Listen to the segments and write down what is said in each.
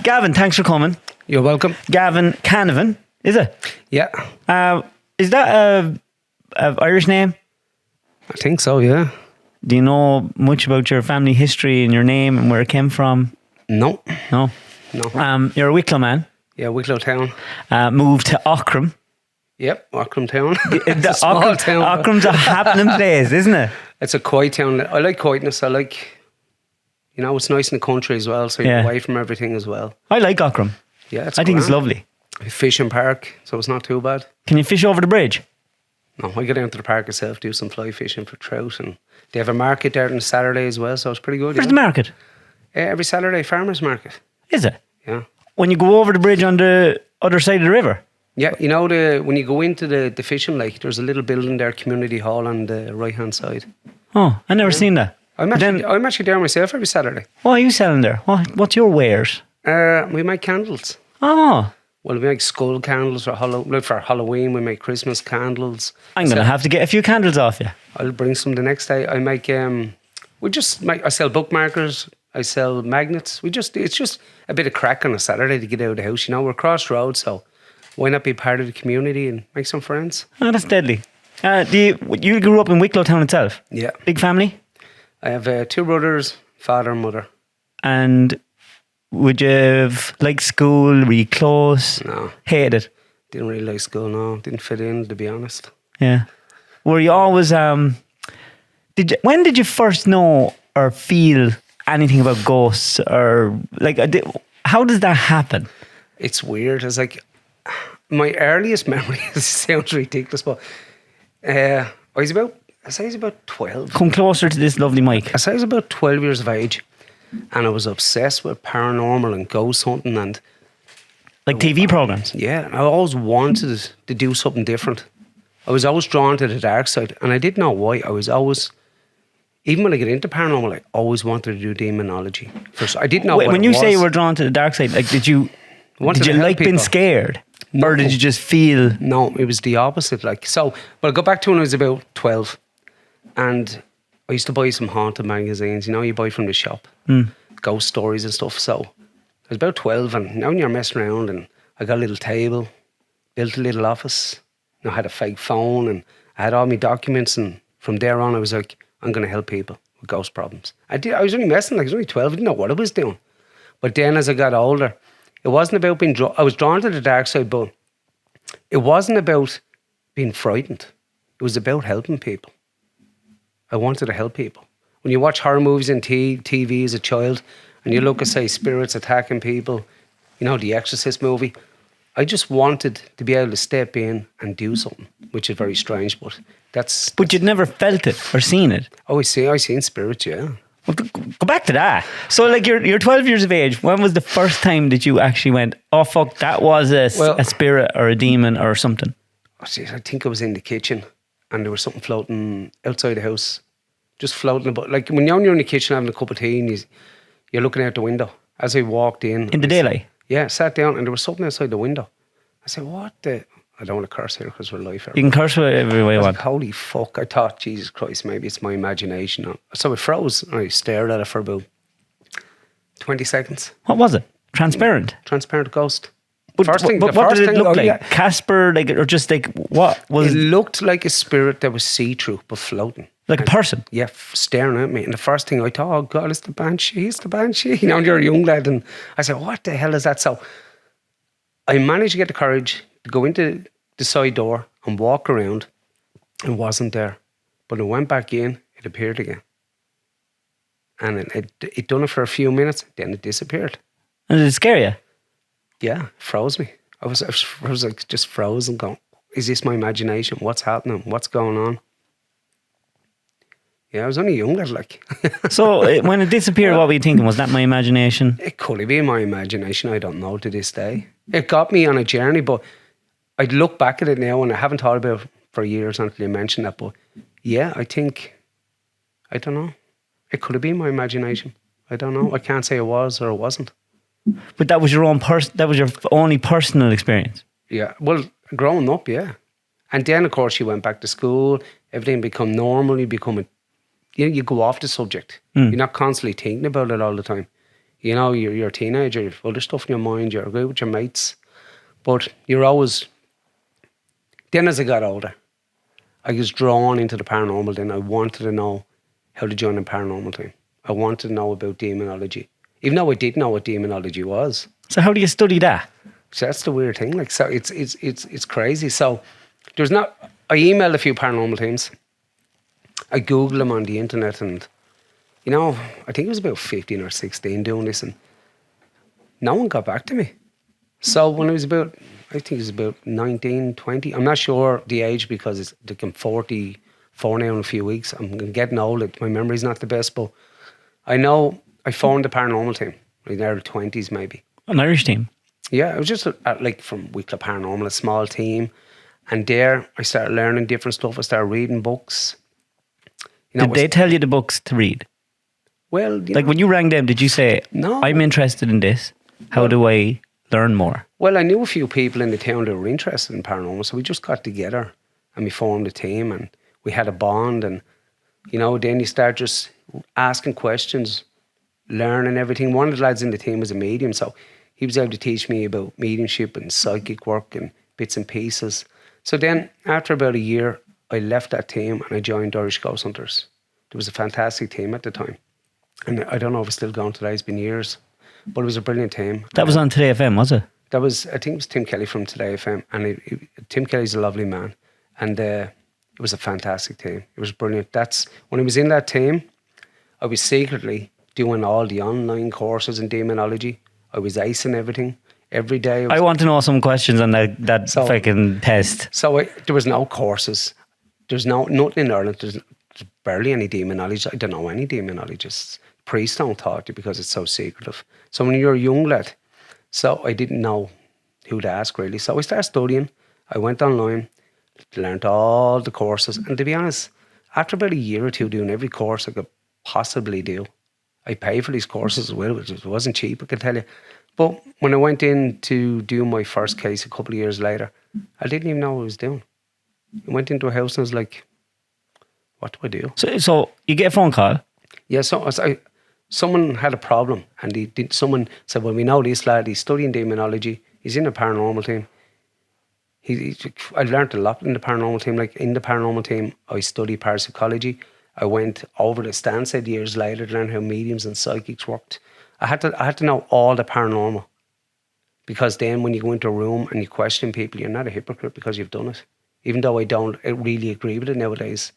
Gavin, thanks for coming. You're welcome. Gavin Canavan, is it? Yeah. Is that a Irish name? I think so, yeah. Do you know much about your family history and your name and where it came from? No. No? No. You're a Wicklow man. Yeah, Wicklow town. Moved to Aughrim. Yep, Aughrim town. The It's a small town. Aughrim's a happening place, isn't it? It's a quiet town. I like quietness. I like, it's nice in the country as well, so you're Yeah. away from everything as well. I like Aughrim. Yeah, it's I think it's grand. lovely. Fishing park, so it's not too bad. Can you fish over the bridge? No, I go down to the park myself, do some fly fishing for trout, and they have a market there on Saturday as well, so it's pretty good. Where's the market? Every Saturday, farmers market. Is it? Yeah. When you go over the bridge on the other side of the river? Yeah, when you go into the fishing lake, there's a little building there, community hall on the right hand side. Oh, I never seen that. I'm actually there myself every Saturday. What are you selling there? What's your wares? We make candles. Oh, Well, we make skull candles for Halloween. We make Christmas candles. I'm going to have to get a few candles off you. I'll bring some the next day. I make. I sell bookmarkers. I sell magnets. It's just a bit of crack on a Saturday to get out of the house. We're crossroads, so why not be part of the community and make some friends? Oh, that's deadly. You grew up in Wicklow town itself? Yeah. Big family? I have 2 brothers, father and mother. And would you have liked school? Were you close? No. Hated it? Didn't really like school, no. Didn't fit in, to be honest. Yeah. Were you always... when did you first know or feel anything about ghosts? Or how does that happen? It's weird. It's like... My earliest memory, it sounds ridiculous, but I was about 12. Come closer to this lovely mic. I was about 12 years of age, and I was obsessed with paranormal and ghost hunting, and Like TV programs? yeah, I always wanted to do something different. I was always drawn to the dark side, and I didn't know why. I was always, even when I get into paranormal, I always wanted to do demonology. First, I didn't know what When it you was. say you were drawn to the dark side, did you Wanted to help like being people. scared? No. Or did you just feel... No, it was the opposite. But I go back to when I was about 12, and I used to buy some haunted magazines. You buy from the shop, ghost stories and stuff. So I was about 12, and now you're messing around, and I got a little table, built a little office. I had a fake phone, and I had all my documents. And from there on, I was like, I'm going to help people with ghost problems. I was only messing. I was only 12. I didn't know what I was doing. But then, as I got older, it wasn't about being I was drawn to the dark side, but it wasn't about being frightened. It was about helping people. I wanted to help people. When you watch horror movies on TV as a child, and you look at, say, spirits attacking people, the Exorcist movie, I just wanted to be able to step in and do something, which is very strange, but that's... But you'd never felt it or seen it? Oh, I seen spirits, yeah. Well, go back to that. So, you're 12 years of age. When was the first time that you actually went, oh, fuck, that was a spirit or a demon or something? I think I was in the kitchen, and there was something floating outside the house, just floating about. Like when you're in the kitchen having a cup of tea, and you're looking out the window. As I walked in the daylight? Yeah, sat down, and there was something outside the window. I said, what the... I don't want to curse here because we're live. You can curse every way you want. Holy fuck. I thought, Jesus Christ, maybe it's my imagination. So it froze, and I stared at it for about 20 seconds. What was it? Transparent? Transparent ghost. But what did it look like? Casper, or just what was... It looked like a spirit that was see-through, but floating. Like a person? Yeah, staring at me. And the first thing I thought, oh God, it's the Banshee, it's the Banshee. You're a young lad. And I said, what the hell is that? So I managed to get the courage to go into the side door and walk around. It wasn't there. But I went back in, it appeared again. And it done it for a few minutes, then it disappeared. And did it scare you? Yeah, it froze me. I was like just frozen going, is this my imagination? What's happening? What's going on? Yeah, I was only young, like. So when it disappeared, what were you thinking? Was that my imagination? It could have been my imagination. I don't know to this day. It got me on a journey, but I'd look back at it now, and I haven't thought about it for years until you mentioned that. But yeah, I don't know. It could have been my imagination. I don't know. I can't say it was or it wasn't. But that was your own that was your only personal experience? Yeah. Well, growing up, yeah. And then, of course, you went back to school. Everything become normal. You go off the subject. You're not constantly thinking about it all the time. You know, you're a teenager, you've other stuff in your mind, you're good with your mates. But you're always... Then as I got older, I was drawn into the paranormal then. I wanted to know how to join a paranormal team. I wanted to know about demonology. Even though I didn't know what demonology was. So how do you study that? So that's the weird thing. Like, so it's crazy. So there's not... I emailed a few paranormal teams. I Googled them on the internet, and, you know, I think it was about 15 or 16 doing this, and no one got back to me. So when I was about, I think it was about 19, 20, I'm not sure the age because it's like I'm 44 now in a few weeks. I'm getting old. My memory's not the best, but I know I formed a paranormal team in the early 20s maybe. An Irish team? Yeah, it was just like from Wicklow Paranormal, a small team. And there I started learning different stuff. I started reading books. You know, Did they tell you the books to read? Well, like when you rang them, did you say, no, I'm interested in this? How do I learn more? Well, I knew a few people in the town that were interested in paranormal, so we just got together and we formed a team and we had a bond. And, you know, then you start just asking questions, learning everything. One of the lads in the team was a medium, so he was able to teach me about mediumship and psychic work and bits and pieces. So then, after about a year, I left that team and I joined Irish Ghost Hunters. It was a fantastic team at the time. And I don't know if it's still going today, it's been years. But it was a brilliant team. That was on Today FM, was it? That was, I think it was Tim Kelly from Today FM. And Tim Kelly's a lovely man. And it was a fantastic team. It was brilliant. That's when I was in that team, I was secretly doing all the online courses in demonology. I was acing everything. Every day. I want to know some questions on that fucking test. So there was no courses. There's nothing in Ireland. There's barely any demonologists. I don't know any demonologists. Priests don't talk to you because it's so secretive. So when you're a young lad, so I didn't know who to ask really. So I started studying. I went online, learned all the courses. And to be honest, after about a year or two doing every course I could possibly do, I paid for these courses as well, which wasn't cheap, I can tell you. But when I went in to do my first case a couple of years later, I didn't even know what I was doing. I went into a house and I was like, what do I do? So you get a phone call? Yeah, someone had a problem and someone said, well, we know this lad, he's studying demonology, he's in a paranormal team. I learned a lot in the paranormal team. Like in the paranormal team, I studied parapsychology. I went over to Stansted years later to learn how mediums and psychics worked. I had to know all the paranormal, because then when you go into a room and you question people, you're not a hypocrite because you've done it. Even though I don't really agree with it nowadays.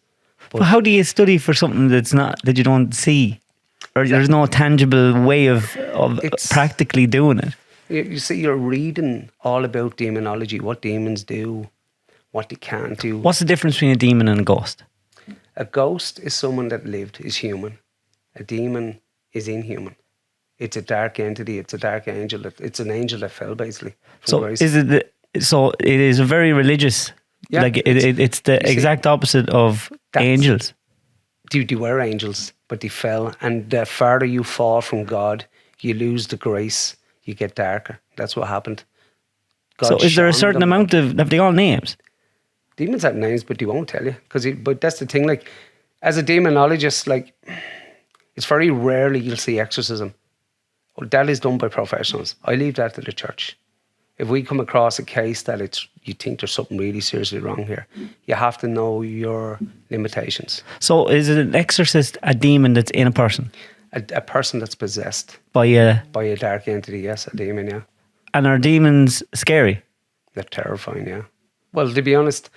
But how do you study for something that you don't see, or there's no tangible way of practically doing it? You see, you're reading all about demonology, what demons do, what they can't do. What's the difference between a demon and a ghost? A ghost is someone that lived, is human. A demon is inhuman. It's a dark entity. It's a dark angel. It's an angel that fell, basically. So it is a very religious. Yeah, like it's the exact opposite of angels. They were angels, but they fell. And the farther you fall from God, you lose the grace. You get darker. That's what happened. God, so is there a certain amount of... Have they all names? Demons have names, but they won't tell you. But that's the thing. Like, as a demonologist, like, it's very rarely you'll see exorcism. That is done by professionals. I leave that to the church. If we come across a case that you think there's something really seriously wrong here, you have to know your limitations. So is it an exorcist a demon that's in a person? A person that's possessed. By a dark entity, yes, a demon, yeah. And are demons scary? They're terrifying, yeah. Well, to be honest,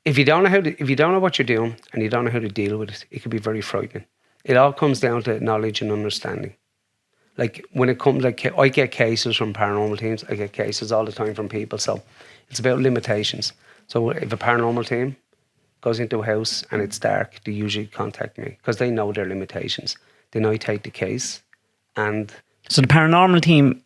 if you don't know what you're doing and you don't know how to deal with it, it can be very frightening. It all comes down to knowledge and understanding. Like when it comes, like I get cases from paranormal teams, I get cases all the time from people. So it's about limitations. So if a paranormal team goes into a house and it's dark, they usually contact me because they know their limitations. Then I take the case and... So the paranormal team,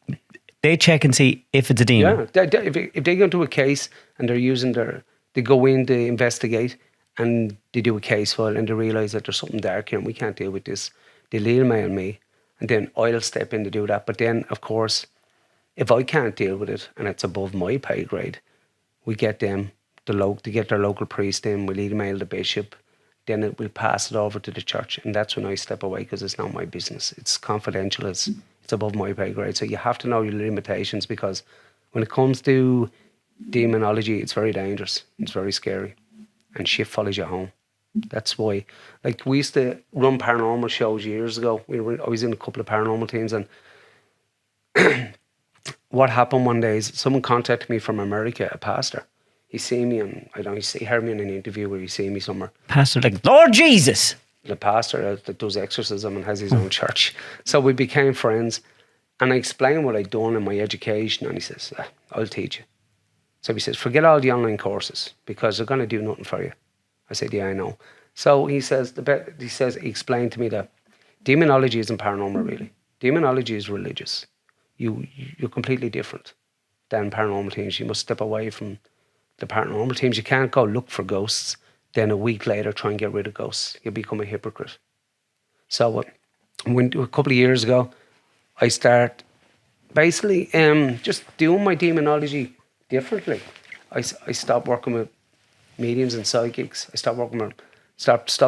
they check and see if it's a demon? Yeah, if they go into a case and they go in to investigate and they do a case file and they realise that there's something dark here and we can't deal with this, they'll email me. And then I'll step in to do that. But then, of course, if I can't deal with it and it's above my pay grade, we get them to get their local priest in. We'll email the bishop. then it will pass it over to the church. And that's when I step away, because it's not my business. It's confidential. It's above my pay grade. So you have to know your limitations, because when it comes to demonology, it's very dangerous. It's very scary. And shit follows you home. That's why, like, we used to run paranormal shows years ago. I was in a couple of paranormal teams, and what happened one day is someone contacted me from America, a pastor. He seen me, and I don't know, he heard me in an interview where he seen me somewhere. Pastor, like, Lord Jesus. The pastor that does exorcism and has his own church. So we became friends, and I explained what I'd done in my education, and he says, I'll teach you. So he says, forget all the online courses, because they're going to do nothing for you. I said, yeah, I know. So he says, he explained to me that demonology isn't paranormal, really. Demonology is religious. You're completely different than paranormal teams. You must step away from the paranormal teams. You can't go look for ghosts, then a week later try and get rid of ghosts. You become a hypocrite. So when a couple of years ago, I start basically just doing my demonology differently. I stopped working with mediums and psychics. I stopped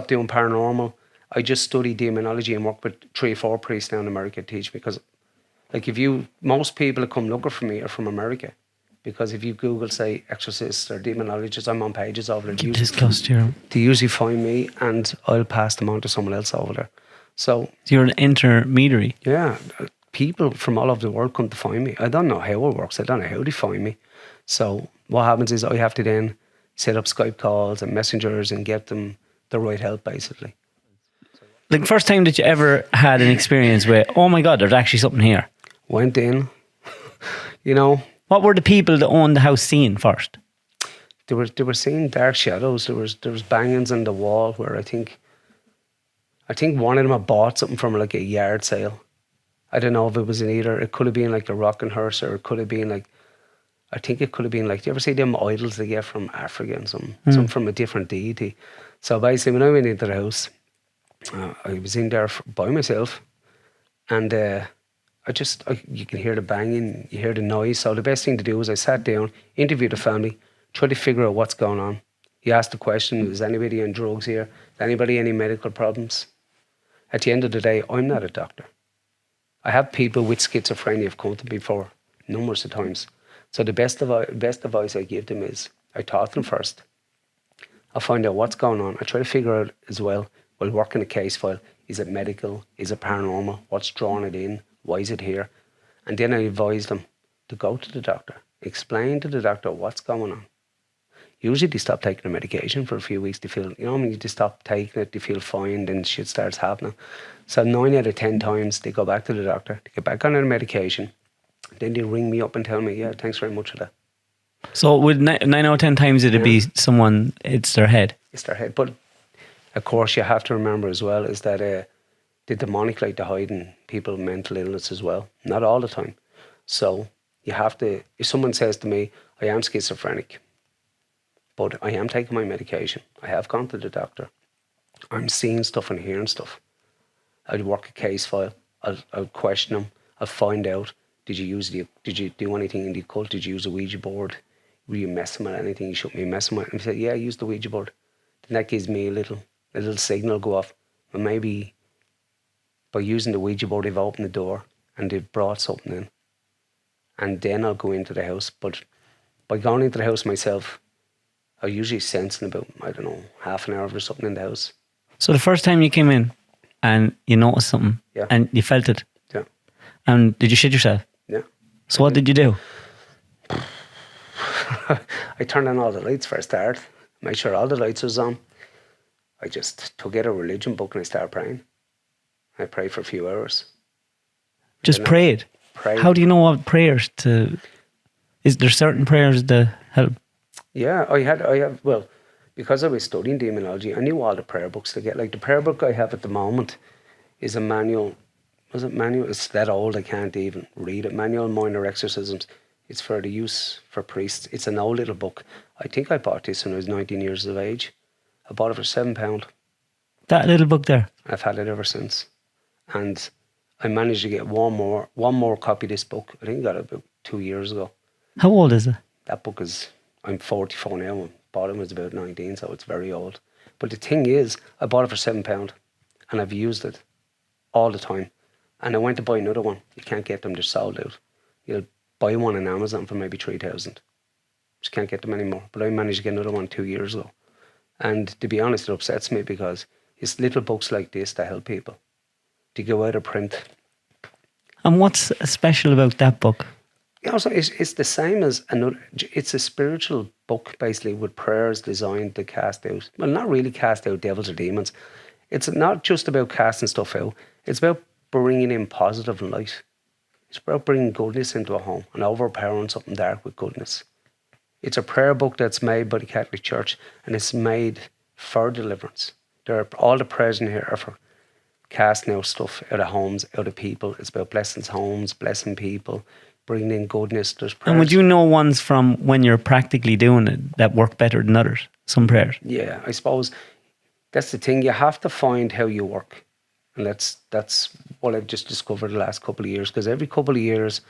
doing paranormal. I just study demonology and work with 3 or 4 priests now in America to teach me, because like most people that come looking for me are from America, because if you Google, say, exorcists or demonologists, I'm on pages over there. Keep this close to you. They usually find me, and I'll pass them on to someone else over there. So you're an intermediary. Yeah, people from all over the world come to find me. I don't know how it works. I don't know how they find me. So what happens is I have to then set up Skype calls and messengers and get them the right help, basically. Like, first time that you ever had an experience where, oh my God, there's actually something here. Went in, you know. What were the people that owned the house seeing first? They were seeing dark shadows. There was bangings on the wall where I think one of them had bought something from like a yard sale. I don't know if it was it could have been like the rocking horse, or it could have been like, I think it could have been like, do you ever see them idols they get from Africa and some from a different deity? So basically when I went into the house, I was in there by myself, and you can hear the banging, you hear the noise. So the best thing to do was I sat down, interviewed the family, tried to figure out what's going on. He asked the question, is anybody on drugs here? Is anybody any medical problems? At the end of the day, I'm not a doctor. I have people with schizophrenia have come to me before, numerous of times. So the best advice I give them is, I talk to them first. I'll find out what's going on. I try to figure out as well, while working a case file, is it medical? Is it paranormal? What's drawing it in? Why is it here? And then I advise them to go to the doctor, explain to the doctor what's going on. Usually they stop taking the medication for a few weeks. They feel, you just stop taking it, they feel fine, then shit starts happening. So 9 out of 10 times they go back to the doctor, they get back on their medication, then they ring me up and tell me, yeah, thanks very much for that. So with 9 out of 10 times it'd be someone, it's their head. It's their head. But of course you have to remember as well is that the demonic like to hide in people's mental illness as well. Not all the time. So you have to, if someone says to me, I am schizophrenic, but I am taking my medication, I have gone to the doctor, I'm seeing stuff and hearing stuff, I'd work a case file, I'll question them, I'll find out, did you do anything in the occult? Did you use a Ouija board? Were you messing with anything you shouldn't be messing with? And he said, yeah, I used the Ouija board. Then that gives me a little signal go off. And maybe by using the Ouija board, they've opened the door and they've brought something in. And then I'll go into the house. But by going into the house myself, I usually sense in about, I don't know, half an hour or something in the house. So the first time you came in and you noticed something and you felt it. Yeah. And did you shit yourself? Yeah. So what did you do? I turned on all the lights for a start, made sure all the lights was on. I just took out a religion book and I started praying. I prayed for a few hours. Just prayed? How do you know what prayers to... Is there certain prayers that help? Yeah, I have, well, because I was studying demonology, I knew all the prayer books to get. Like the prayer book I have at the moment is a manual. Was it manual? It's that old I can't even read it. Manual Minor Exorcisms. It's for the use for priests. It's an old little book. I think I bought this when I was 19 years of age. I bought it for £7. That little book there? I've had it ever since. And I managed to get one more copy of this book. I think I got it about 2 years ago. How old is it? That book is, I'm 44 now. Bought it when I was about 19, so it's very old. But the thing is, I bought it for £7 and I've used it all the time. And I went to buy another one. You can't get them, they're sold out. You'll buy one on Amazon for maybe 3,000. Just can't get them anymore. But I managed to get another one 2 years ago. And to be honest, it upsets me because it's little books like this that help people. To go out of print. And what's special about that book? You know, so it's the same as another. It's a spiritual book, basically, with prayers designed to cast out. Well, not really cast out devils or demons. It's not just about casting stuff out. It's about bringing in positive light. It's about bringing goodness into a home and overpowering something dark with goodness. It's a prayer book that's made by the Catholic Church, and it's made for deliverance. All the prayers in here are for casting out stuff out of homes, out of people. It's about blessing homes, blessing people, bringing in goodness. There's prayers. And would you know ones from when you're practically doing it that work better than others? Some prayers. Yeah, I suppose that's the thing. You have to find how you work. And that's what I've just discovered the last couple of years. Because every couple of years,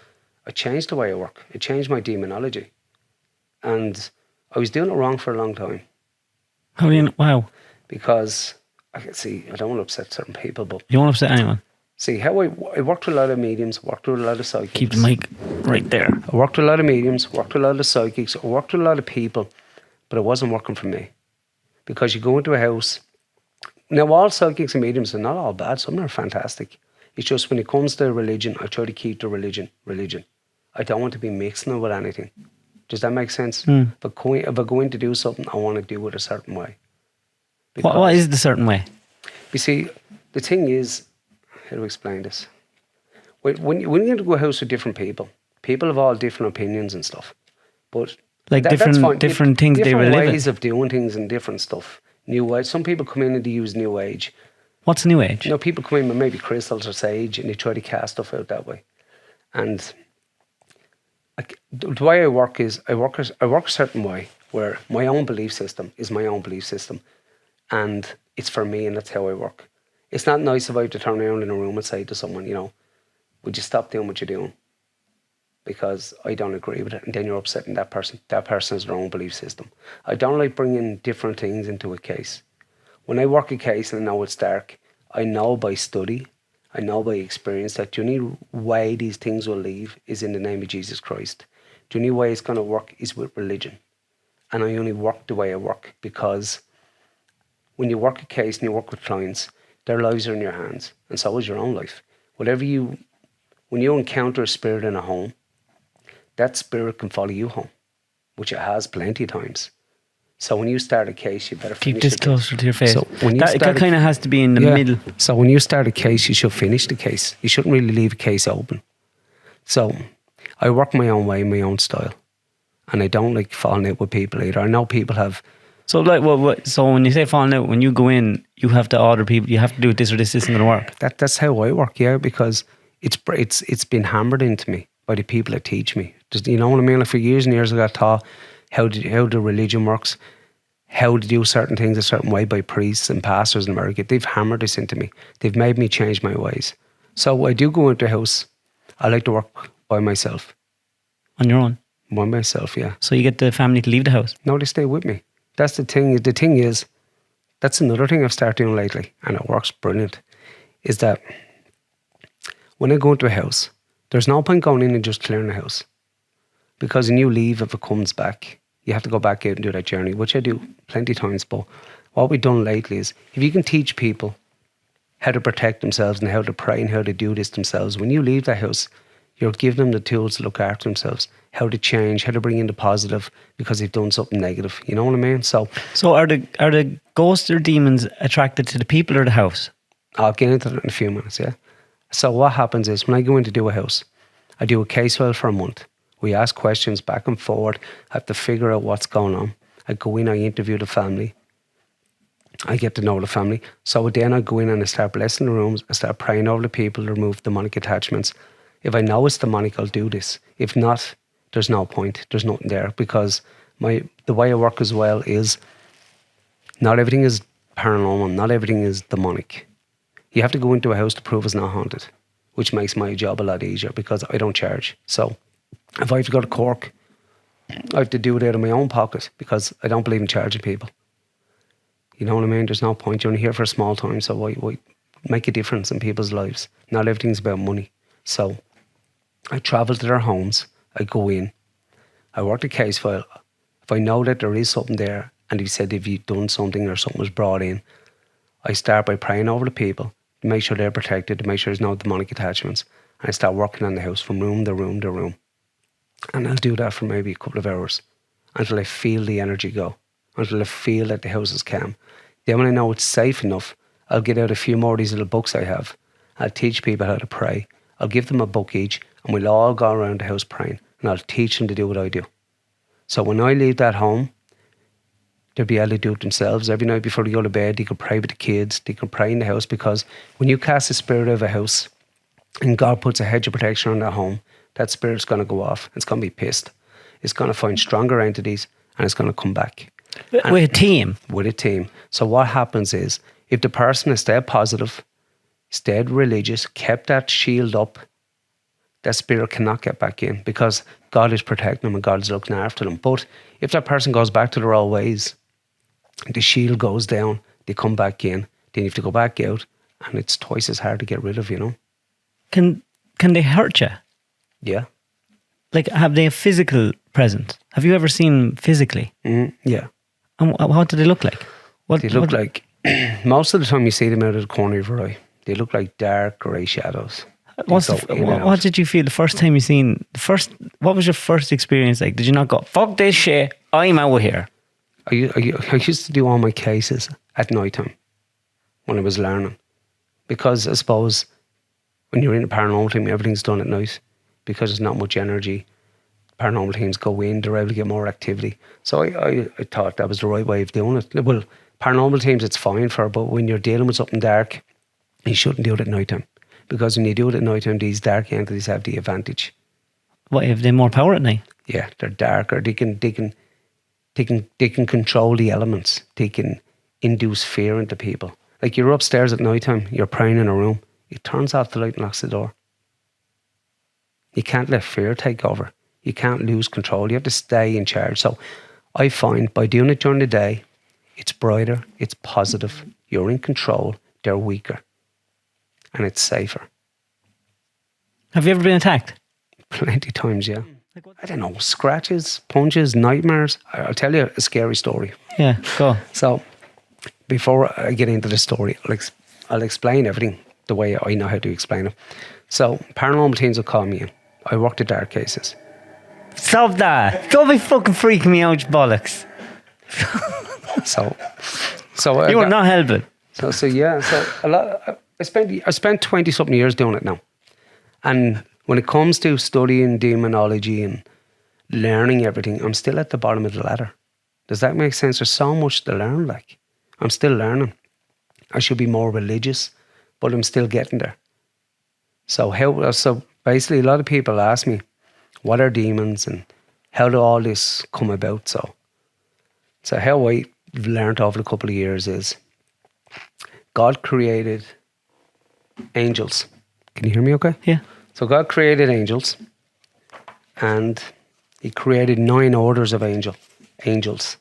I changed the way I work. I changed my demonology. And I was doing it wrong for a long time. How do you know? Wow. Because, I can see, I don't want to upset certain people, but... You won't upset anyone. See, how I worked with a lot of mediums, worked with a lot of psychics. Keep the mic right there. I worked with a lot of mediums, worked with a lot of psychics, I worked with a lot of people, but it wasn't working for me. Because you go into a house... Now, all psychics and mediums are not all bad. Some are fantastic. It's just when it comes to religion, I try to keep the religion. I don't want to be mixing it with anything. Does that make sense? Mm. But if I go in to do something, I want to do it a certain way. What is the certain way? You see, the thing is, how do I explain this? When you get to a house with different people have all different opinions and stuff. But like different things they different live ways of doing things and different stuff. New age. Some people come in and they use new age. What's new age? You know, people come in with maybe crystals or sage and they try to cast stuff out that way. And the way I work is I work a certain way where my own belief system is my own belief system. And it's for me and that's how I work. It's not nice if I have to turn around in a room and say to someone, you know, would you stop doing what you're doing? Because I don't agree with it. And then you're upsetting that person. That person has their own belief system. I don't like bringing different things into a case. When I work a case and I know it's dark, I know by study, I know by experience that the only way these things will leave is in the name of Jesus Christ. The only way it's going to work is with religion. And I only work the way I work because when you work a case and you work with clients, their lives are in your hands. And so is your own life. When you encounter a spirit in a home, that spirit can follow you home, which it has plenty of times. So when you start a case, you better keep this closer to your face. So when you that kind of has to be in the middle. So when you start a case, you should finish the case. You shouldn't really leave a case open. So I work my own way, my own style. And I don't like falling out with people either. I know people have... So like, so when you say falling out, when you go in, you have to order people, you have to do this or this isn't going to work. That's how I work, yeah, because it's been hammered into me by the people that teach me. You know what I mean? Like for years and years I got taught how the religion works, how to do certain things a certain way by priests and pastors in America. They've hammered this into me. They've made me change my ways. So I do go into a house. I like to work by myself. On your own? By myself, yeah. So you get the family to leave the house? No, they stay with me. That's the thing. The thing is, that's another thing I've started doing lately, and it works brilliant, is that when I go into a house, there's no point going in and just clearing the house. Because when you leave, if it comes back, you have to go back out and do that journey, which I do plenty of times. But what we've done lately is, if you can teach people how to protect themselves and how to pray and how to do this themselves, when you leave that house, you're giving them the tools to look after themselves, how to change, how to bring in the positive because they've done something negative. You know what I mean? So are the ghosts or demons attracted to the people or the house? I'll get into that in a few minutes, yeah. So what happens is when I go in to do a house, I do a case file for a month. We ask questions back and forward. I have to figure out what's going on. I go in, I interview the family. I get to know the family. So then I go in and I start blessing the rooms. I start praying over the people to remove demonic attachments. If I know it's demonic, I'll do this. If not, there's no point. There's nothing there because the way I work as well is not everything is paranormal. Not everything is demonic. You have to go into a house to prove it's not haunted, which makes my job a lot easier because I don't charge. So if I have to go to Cork I have to do it out of my own pocket because I don't believe in charging people. You know what I mean? There's no point. You're only here for a small time, so why make a difference in people's lives? Not everything's about money. So I travel to their homes. I go in. I work the case file. If I know that there is something there, and he said if you've done something or something was brought in, I start by praying over the people to make sure they're protected, to make sure there's no demonic attachments. And I start working on the house from room to room to room. And I'll do that for maybe a couple of hours until I feel the energy go, until I feel that the house is calm. Then when I know it's safe enough, I'll get out a few more of these little books I have. I'll teach people how to pray. I'll give them a book each, and we'll all go around the house praying, and I'll teach them to do what I do. So when I leave that home, they'll be able to do it themselves. Every night before they go to bed, they can pray with the kids, they can pray in the house, because when you cast a spirit out of a house and God puts a hedge of protection on that home, that spirit's going to go off. It's going to be pissed. It's going to find stronger entities, and it's going to come back. With a team? With a team. So what happens is, if the person has stayed positive, stayed religious, kept that shield up, that spirit cannot get back in, because God is protecting them and God is looking after them. But if that person goes back to their old ways, the shield goes down, they come back in, then you have to go back out, and it's twice as hard to get rid of, you know. Can they hurt you? Yeah. Like, have they a physical presence? Have you ever seen them physically? Yeah. And what do they look like? They look like, most of the time you see them out of the corner of your eye. They look like dark grey shadows. What did you feel the first time you seen, what was your first experience like? Did you not go, fuck this shit, I'm out of here? I used to do all my cases at night time when I was learning, because I suppose when you're in a paranormal team, everything's done at night because there's not much energy. Paranormal teams go in, they're able to get more activity. So I thought that was the right way of doing it. Well, paranormal teams, it's fine for, but when you're dealing with something dark, you shouldn't do it at night time, because when you do it at night time, these dark entities have the advantage. What, have they more power at night? Yeah, they're darker. They can control the elements. They can induce fear into people. Like, you're upstairs at night time, you're praying in a room, it turns off the light and locks the door. You can't let fear take over. You can't lose control. You have to stay in charge. So I find by doing it during the day, it's brighter, it's positive, you're in control, they're weaker, and it's safer. Have you ever been attacked? Plenty of times, yeah. I don't know, scratches, punches, nightmares. I'll tell you a scary story. Yeah, go. So before I get into the story, I'll explain everything the way I know how to explain it. So paranormal teams will call me in. I work the dark cases. Stop that. Don't be fucking freaking me out, you bollocks. So you are not helping. So yeah. So a lot. I spent 20 something years doing it now, and when it comes to studying demonology and learning everything, I'm still at the bottom of the ladder. Does that make sense? There's so much to learn. Like, I'm still learning. I should be more religious, but I'm still getting there. So basically, a lot of people ask me, what are demons and how do all this come about? So how I've learned over a couple of years is God created angels. Can you hear me okay? Yeah. So God created angels, and he created 9 orders of angels.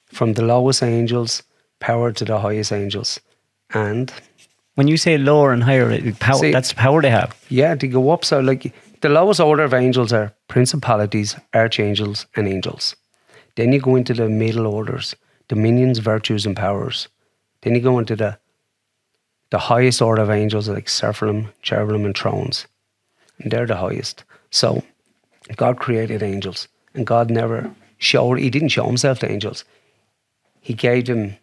From the lowest angels, power to the highest angels. And when you say lower and higher, power, that's the power they have. Yeah, they go up. So like the lowest order of angels are principalities, archangels, and angels. Then you go into the middle orders, dominions, virtues, and powers. Then you go into the highest order of angels, like seraphim, cherubim, and thrones. And they're the highest. So God created angels, and God he didn't show himself to angels. He gave them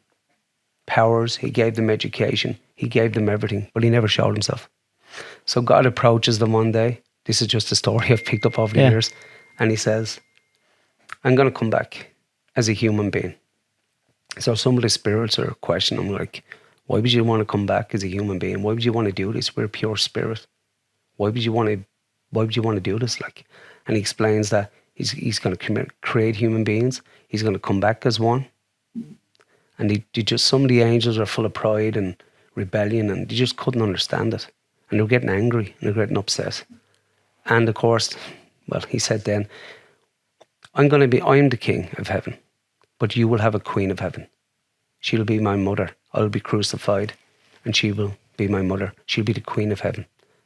powers, he gave them education, he gave them everything, but he never showed himself. So God approaches them one day. This is just a story I've picked up over the years. And he says, I'm going to come back as a human being. So some of the spirits are questioning him, like, why would you want to come back as a human being? Why would you want to do this? We're a pure spirit. Why would you want to do this? Like, and he explains that he's going to create human beings. He's going to come back as one. And some of the angels are full of pride and rebellion, and they just couldn't understand it. And they're getting angry and they're getting upset. And of course, well, he said then, I'm the king of heaven, but you will have a queen of heaven. She'll be my mother. I'll be crucified, and she will be my mother. She'll be the queen of heaven.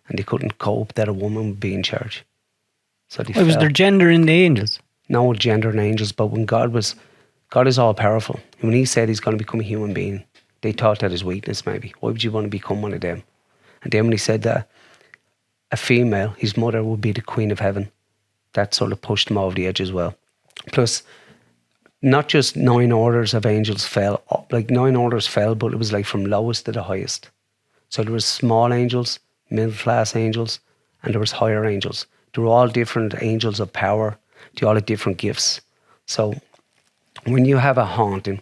And they couldn't cope that a woman would be in charge. So they Was there gender in the angels? No gender in angels, but when God is all powerful. And when he said he's going to become a human being, they thought that his weakness maybe. Why would you want to become one of them? And then when he said that a female, his mother, would be the queen of heaven, that sort of pushed him over the edge as well. Plus, not just 9 orders of angels fell, like 9 orders fell, but it was like from lowest to the highest. So there was small angels, middle class angels, and there was higher angels. They were all different angels of power. They all had different gifts. So when you have a haunting,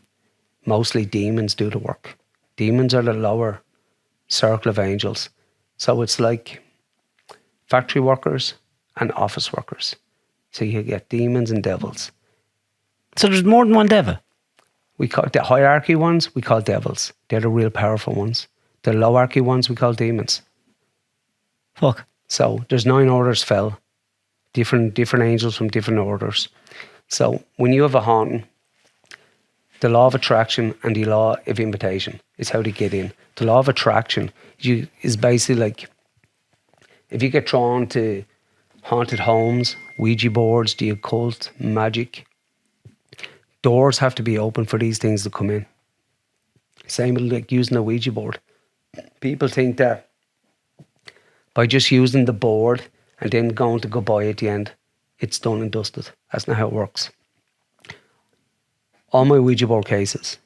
mostly demons do the work. Demons are the lower circle of angels. So it's like factory workers and office workers. So you get demons and devils. So there's more than one devil? We call the hierarchy ones, we call devils. They're the real powerful ones. The lowarchy ones, we call demons. Fuck. So there's 9 orders fell. Different angels from different orders. So when you have a haunting, the law of attraction and the law of invitation is how they get in. The law of attraction is basically like, if you get drawn to haunted homes, Ouija boards, the occult, magic, doors have to be open for these things to come in. Same with like using a Ouija board. People think that by just using the board and then going to goodbye at the end, it's done and dusted. That's not how it works. All my Ouija board cases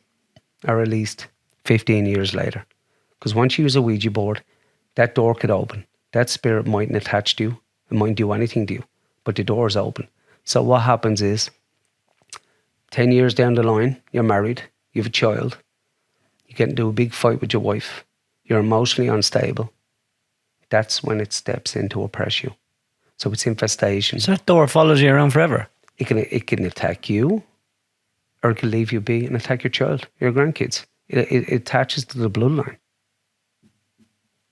are released 15 years later. Because once you use a Ouija board, that door could open. That spirit mightn't attach to you. It mightn't do anything to you. But the door is open. So what happens is, 10 years down the line, you're married, you have a child, you get into a big fight with your wife, you're emotionally unstable. That's when it steps in to oppress you. So it's infestation. So that door follows you around forever? It can attack you, or it can leave you be and attack your child, your grandkids. It attaches to the bloodline.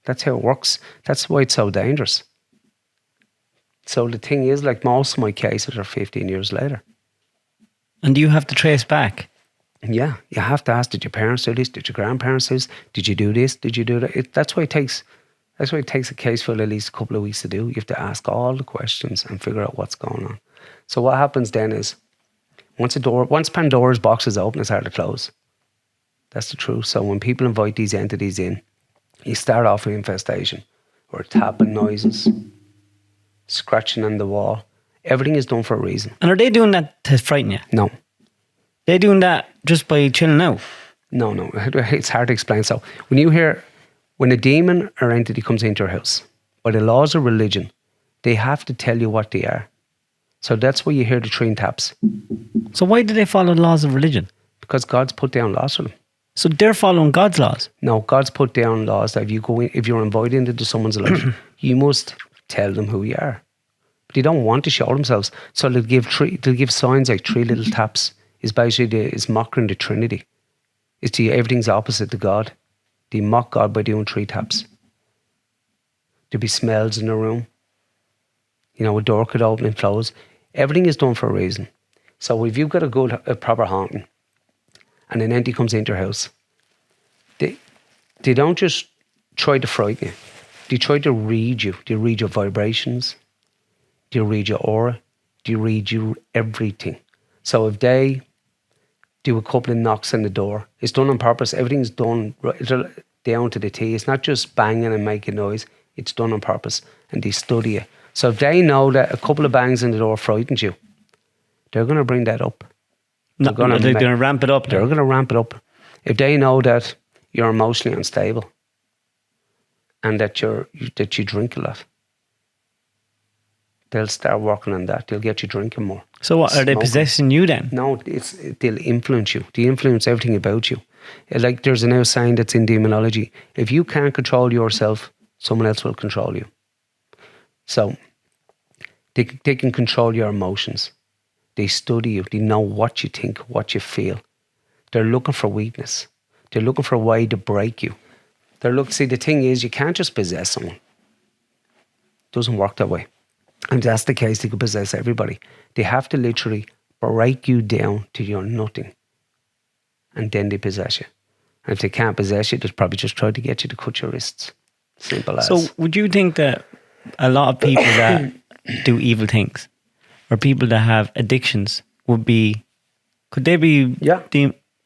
That's how it works. That's why it's so dangerous. So the thing is, like most of my cases are 15 years later. And do you have to trace back? Yeah, you have to ask, did your parents do this? Did your grandparents do this? Did you do this? Did you do that? That's why it takes a case for at least a couple of weeks to do. You have to ask all the questions and figure out what's going on. So what happens then is, once Pandora's box is open, it's hard to close. That's the truth. So when people invite these entities in, you start off with infestation, or tapping noises, scratching on the wall. Everything is done for a reason. And are they doing that to frighten you? No. They doing that just by chilling out? No. It's hard to explain. So when a demon or entity comes into your house, by the laws of religion, they have to tell you what they are. So that's why you hear the train taps. So why do they follow the laws of religion? Because God's put down laws for them. So they're following God's laws? No, God's put down laws that if you're invited into someone's life, you must tell them who you are. But they don't want to show themselves. So they'll give signs like 3 little taps. Is basically is mocking the Trinity. Everything's opposite to God. They mock God by doing 3 taps. There'll be smells in the room. A door could open and close. Everything is done for a reason. So if you've got a proper haunting, and an entity comes into your house, they don't just try to frighten you. They try to read you. They read your vibrations. They read your aura. They read you everything. So if they do a couple of knocks on the door, it's done on purpose. Everything's done down to the T. It's not just banging and making noise. It's done on purpose, and they study it. So if they know that a couple of bangs on the door frightens you, they're going to bring that up. They're going to ramp it up. They're going to ramp it up. If they know that you're emotionally unstable and that you drink a lot, they'll start working on that. They'll get you drinking more. So what, are they possessing you then? No, they'll influence you. They influence everything about you. Like there's a new saying that's in demonology. If you can't control yourself, someone else will control you. So they can control your emotions. They study you. They know what you think, what you feel. They're looking for weakness. They're looking for a way to break you. See, the thing is, you can't just possess someone. It doesn't work that way. And if that's the case, they could possess everybody. They have to literally break you down to your nothing, and then they possess you. And if they can't possess you, they'll probably just try to get you to cut your wrists. Simple as. So would you think that a lot of people that do evil things or people that have addictions could they be Yeah.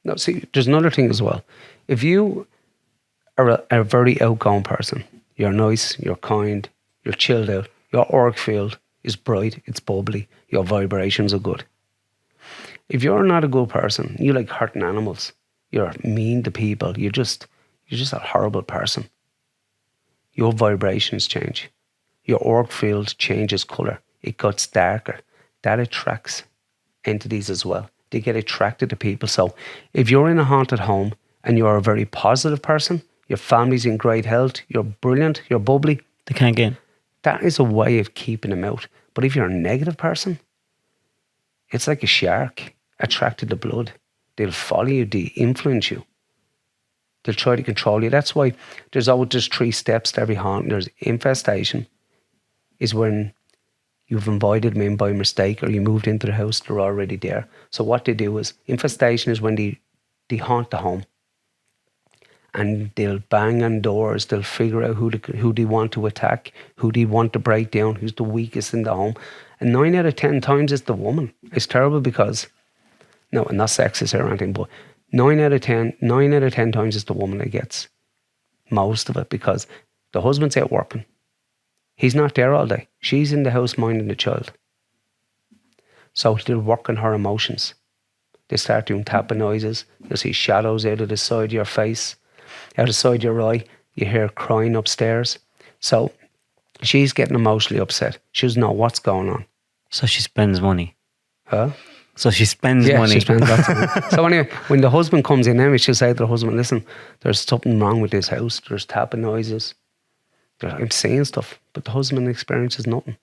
No, see, there's another thing as well. If you are a very outgoing person, you're nice, you're kind, you're chilled out, your auric field is bright, it's bubbly, your vibrations are good. If you're not a good person, you like hurting animals, you're mean to people, you're just a horrible person. Your vibrations change. Your auric field changes colour. It gets darker. That attracts entities as well. They get attracted to people. So if you're in a haunted home and you're a very positive person, your family's in great health, you're brilliant, you're bubbly, They can't get in. that is a way of keeping them out. But if you're a negative person, it's like a shark attracted to blood. They'll follow you, they influence you. They'll try to control you. That's why there's always just 3 steps to every haunt. There's infestation, is when you've invited them in by mistake or you moved into the house, they're already there. So what they do is, infestation is when they haunt the home. And they'll bang on doors, they'll figure out who they want to attack, who they want to break down, who's the weakest in the home. And 9 out of 10 times it's the woman. It's terrible because, no, not sexist or anything, but 9 out of 10 times it's the woman that gets most of it because the husband's out working. He's not there all day. She's in the house minding the child. So they'll work on her emotions. They start doing tapping noises. You'll see shadows out of the side of your face, out of the side of your eye. You hear crying upstairs. So she's getting emotionally upset. She doesn't know what's going on. So she spends money. Huh? So she spends Yeah, money. she spends lots of money. So anyway, when the husband comes in now, she'll say to the husband, listen, there's something wrong with this house. There's tapping noises. I'm saying stuff. But the husband experiences nothing.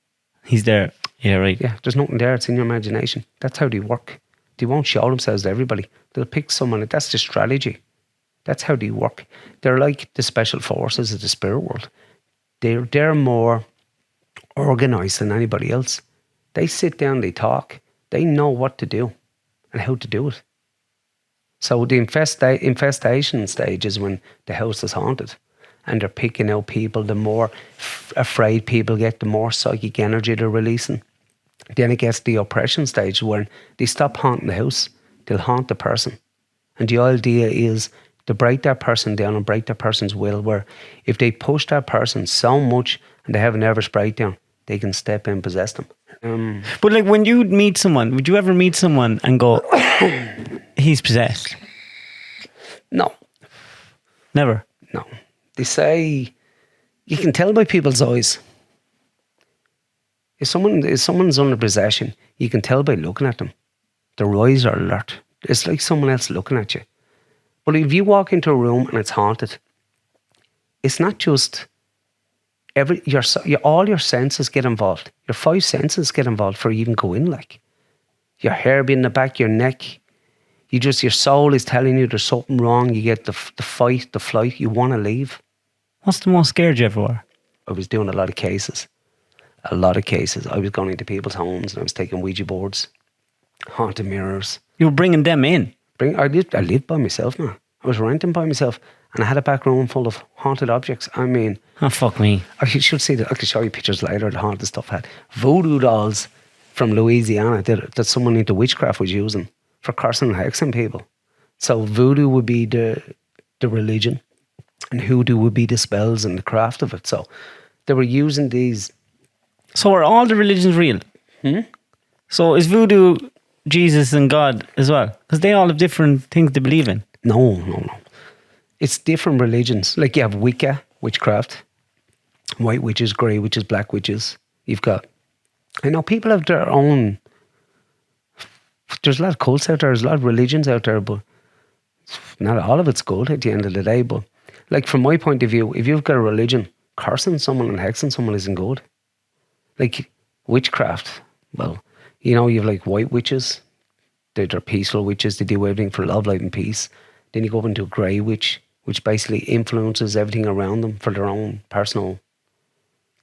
He's there. Yeah, right. Yeah, there's nothing there. It's in your imagination. That's how they work. They won't show themselves to everybody. They'll pick someone. That's the strategy. That's how they work. They're like the special forces of the spirit world. They're more organised than anybody else. They sit down, they talk. They know what to do and how to do it. So the infestation stage is when the house is haunted and they're picking out people. The more afraid people get, the more psychic energy they're releasing. Then it gets the oppression stage where they stop haunting the house. They'll haunt the person. And the idea is to break that person down and break that person's will, where if they push that person so much and they have a nervous breakdown, they can step in and possess them. But like when you meet someone, would you ever meet someone and go, he's possessed? No. Never. No. They say, you can tell by people's eyes. If someone's under possession, you can tell by looking at them. Their eyes are alert. It's like someone else looking at you. But if you walk into a room and it's haunted, it's not just all your senses get involved. Your 5 senses get involved for you even go in. Like your hair being in the back of your neck, your soul is telling you there's something wrong. You get the fight, the flight. You want to leave. What's the most scared you ever were? I was doing a lot of cases. I was going into people's homes and I was taking Ouija boards, haunted mirrors. You were bringing them in. I lived by myself, man. I was renting by myself and I had a back room full of haunted objects. I mean... Oh, fuck me. I should see that. I could show you pictures later of the haunted stuff I had. Voodoo dolls from Louisiana that someone into witchcraft was using for cursing and hexing people. So voodoo would be the religion and hoodoo would be the spells and the craft of it. So they were using these... So are all the religions real? So is voodoo Jesus and God as well? Because they all have different things to believe in. No. It's different religions. Like you have Wicca, witchcraft, white witches, grey witches, black witches. You've got... I know people have their own... There's a lot of cults out there. There's a lot of religions out there, but not all of it's good at the end of the day. But like from my point of view, if you've got a religion, cursing someone and hexing someone isn't good. Like witchcraft, well, you know, you have like white witches. They're peaceful witches. They do everything for love, light and peace. Then you go up into a grey witch, which basically influences everything around them for their own personal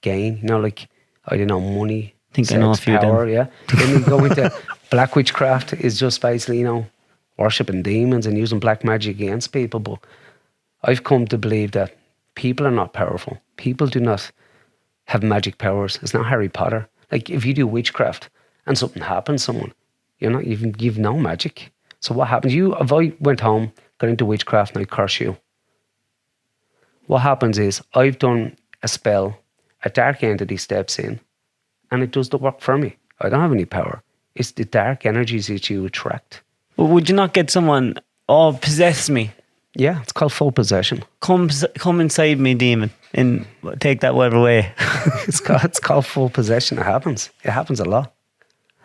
gain. You know, like, I don't know, money, I think I know a few power, of them. yeah. Then you go into Black witchcraft is just basically, worshipping demons and using black magic against people. But I've come to believe that people are not powerful. People do not have magic powers. It's not Harry Potter. Like if you do witchcraft and something happens to someone, you've no magic. So what happens? If I went home, got into witchcraft and I curse you, what happens is I've done a spell, a dark entity steps in and it does the work for me. I don't have any power. It's the dark energies that you attract. Well, would you not get someone, possess me? Yeah, it's called full possession. Come inside me, demon, and take that whatever way. It's called full possession. It happens. It happens a lot.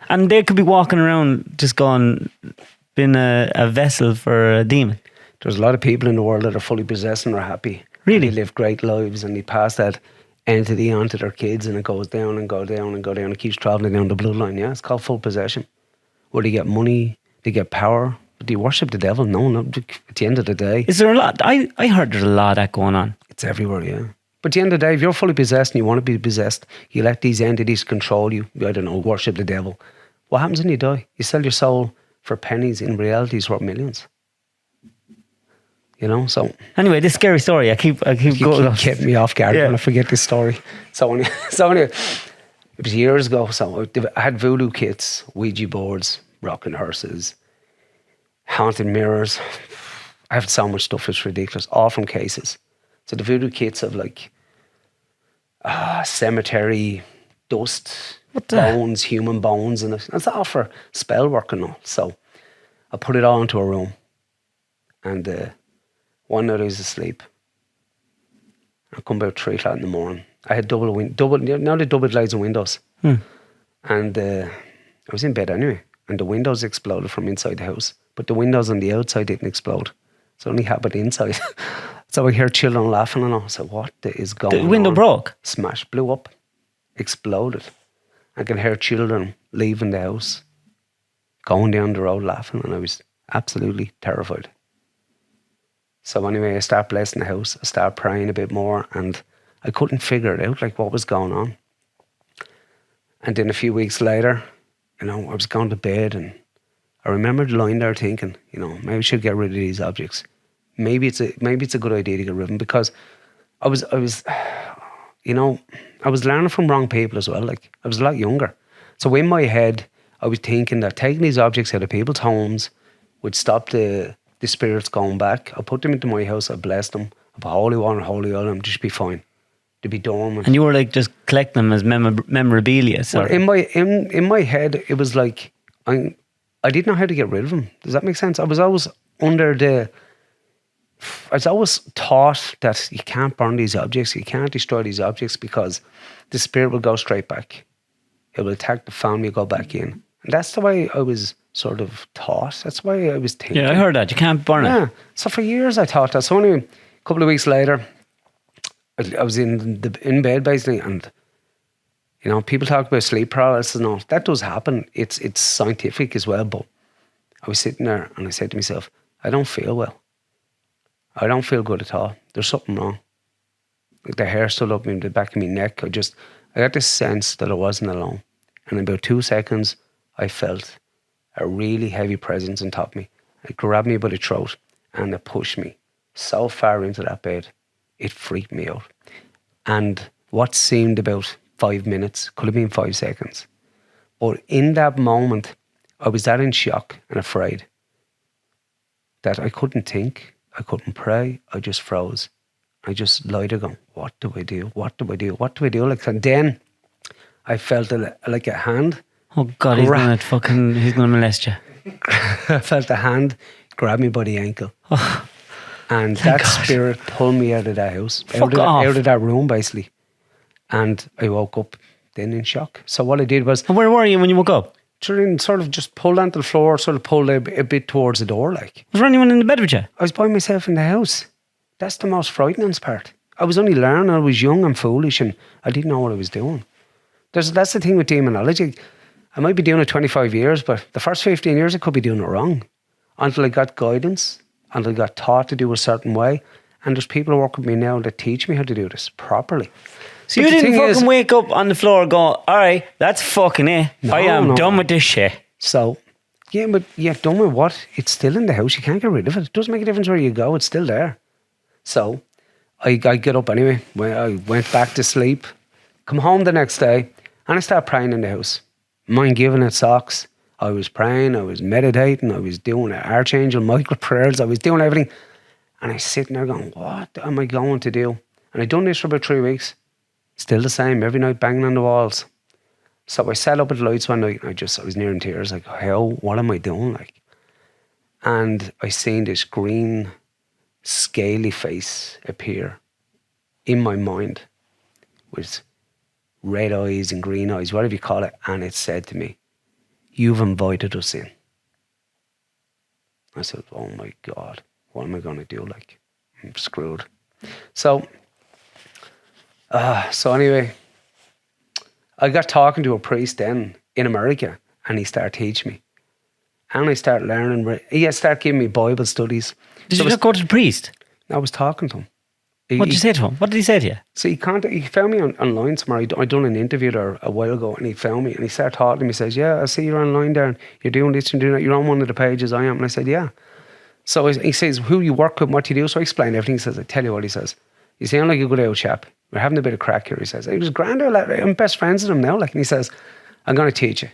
And they could be walking around just being a vessel for a demon. There's a lot of people in the world that are fully possessed and are happy. Really? They live great lives and they pass that entity onto their kids and it goes down and go down and go down. It keeps travelling down the bloodline. Yeah, it's called full possession. Where they get money, they get power. But they worship the devil. No, at the end of the day. Is there a lot? I heard there's a lot of that going on. It's everywhere, yeah. But at the end of the day, if you're fully possessed and you want to be possessed, you let these entities control you. I don't know, worship the devil. What happens when you die? You sell your soul for pennies. In reality, it's worth millions. So... Anyway, this scary story, I keep going. You keep getting me off guard when I forget this story. So anyway, it was years ago. So I had voodoo kits, Ouija boards, rocking horses, haunted mirrors. I have so much stuff, it's ridiculous. All from cases. So the voodoo kits have like cemetery dust, bones, human bones, and it's all for spell work and all. So I put it all into a room, and one night I was asleep. I come about 3 o'clock in the morning. I had double glazing windows, and I was in bed anyway, and the windows exploded from inside the house. But the windows on the outside didn't explode. It only happened inside. So I hear children laughing and all. So what is going on? The window broke? Smash, blew up, exploded. I can hear children leaving the house, going down the road laughing, and I was absolutely terrified. So anyway, I start blessing the house. I start praying a bit more and I couldn't figure it out, like what was going on. And then a few weeks later, I was going to bed and I remembered lying there thinking, maybe I should get rid of these objects. Maybe it's a good idea to get rid of them, because I was learning from wrong people as well. Like I was a lot younger. So in my head, I was thinking that taking these objects out of people's homes would stop the spirits going back. I put them into my house, I blessed them, I put holy water and holy oil, and just be fine. To be dormant. And you were like just collect them as memorabilia. So well, in my head, it was like I didn't know how to get rid of them. Does that make sense? I was always taught that you can't burn these objects, you can't destroy these objects, because the spirit will go straight back. It will attack the family, go back in. And that's the way I was sort of taught. That's the way I was thinking. Yeah, I heard that. You can't burn it. Yeah. So for years I thought that. So only a couple of weeks later, I was in bed basically, and people talk about sleep paralysis and all. That does happen. It's scientific as well. But I was sitting there and I said to myself, I don't feel well. I don't feel good at all. There's something wrong. Like the hair stood up in the back of my neck. I got this sense that I wasn't alone. And in about 2 seconds, I felt a really heavy presence on top of me. It grabbed me by the throat and it pushed me so far into that bed. It freaked me out. And what seemed about 5 minutes could have been 5 seconds. But in that moment, I was that in shock and afraid that I couldn't think, I couldn't pray, I just froze. I just lied there going, what do I do? What do I do? What do I do? And then I felt like a hand. Oh God, he's gonna molest you. I felt a hand grab me by the ankle. Oh, and that spirit pulled me out of that house, out of that room basically. And I woke up then in shock. So what I did was... And where were you when you woke up? Sort of just pulled onto the floor, sort of pulled a bit towards the door like. Was there anyone in the bed with you? I was by myself in the house. That's the most frightening part. I was only learning, I was young and foolish and I didn't know what I was doing. That's the thing with demonology. I might be doing it 25 years, but the first 15 years I could be doing it wrong. Until I got guidance, until I got taught to do a certain way. And there's people who work with me now that teach me how to do this properly. So you didn't fucking wake up on the floor and go, all right, that's fucking it. I am done with this shit. So, yeah, but yeah, done with what? It's still in the house. You can't get rid of it. It doesn't make a difference where you go. It's still there. So I get up anyway. I went back to sleep, come home the next day, and I started praying in the house. Mind giving it socks. I was praying, I was meditating, I was doing Archangel Michael prayers, I was doing everything. And I was sitting there going, what am I going to do? And I'd done this for about 3 weeks. Still the same, every night banging on the walls. So I sat up at the lights one night and I was near in tears, like, what am I doing? Like, and I seen this green, scaly face appear in my mind with red eyes and green eyes, whatever you call it. And it said to me, you've invited us in. I said, oh my God, what am I going to do? Like, I'm screwed. So anyway, I got talking to a priest then in America, and he started teaching me. And I started learning. He started giving me Bible studies. Did you not go to the priest? I was talking to him. What did you say to him? What did he say to you? So he found me online somewhere. I done an interview there a while ago, and he found me and he started talking to me. He says, yeah, I see you're online there and you're doing this and doing that. You're on one of the pages I am. And I said, yeah. So he says, who you work with, what you do. So I explained everything. He says, I tell you what, he says, you sound like a good old chap. We're having a bit of crack here, he says. He was grand. I'm best friends with him now. Like, and he says, I'm going to teach you.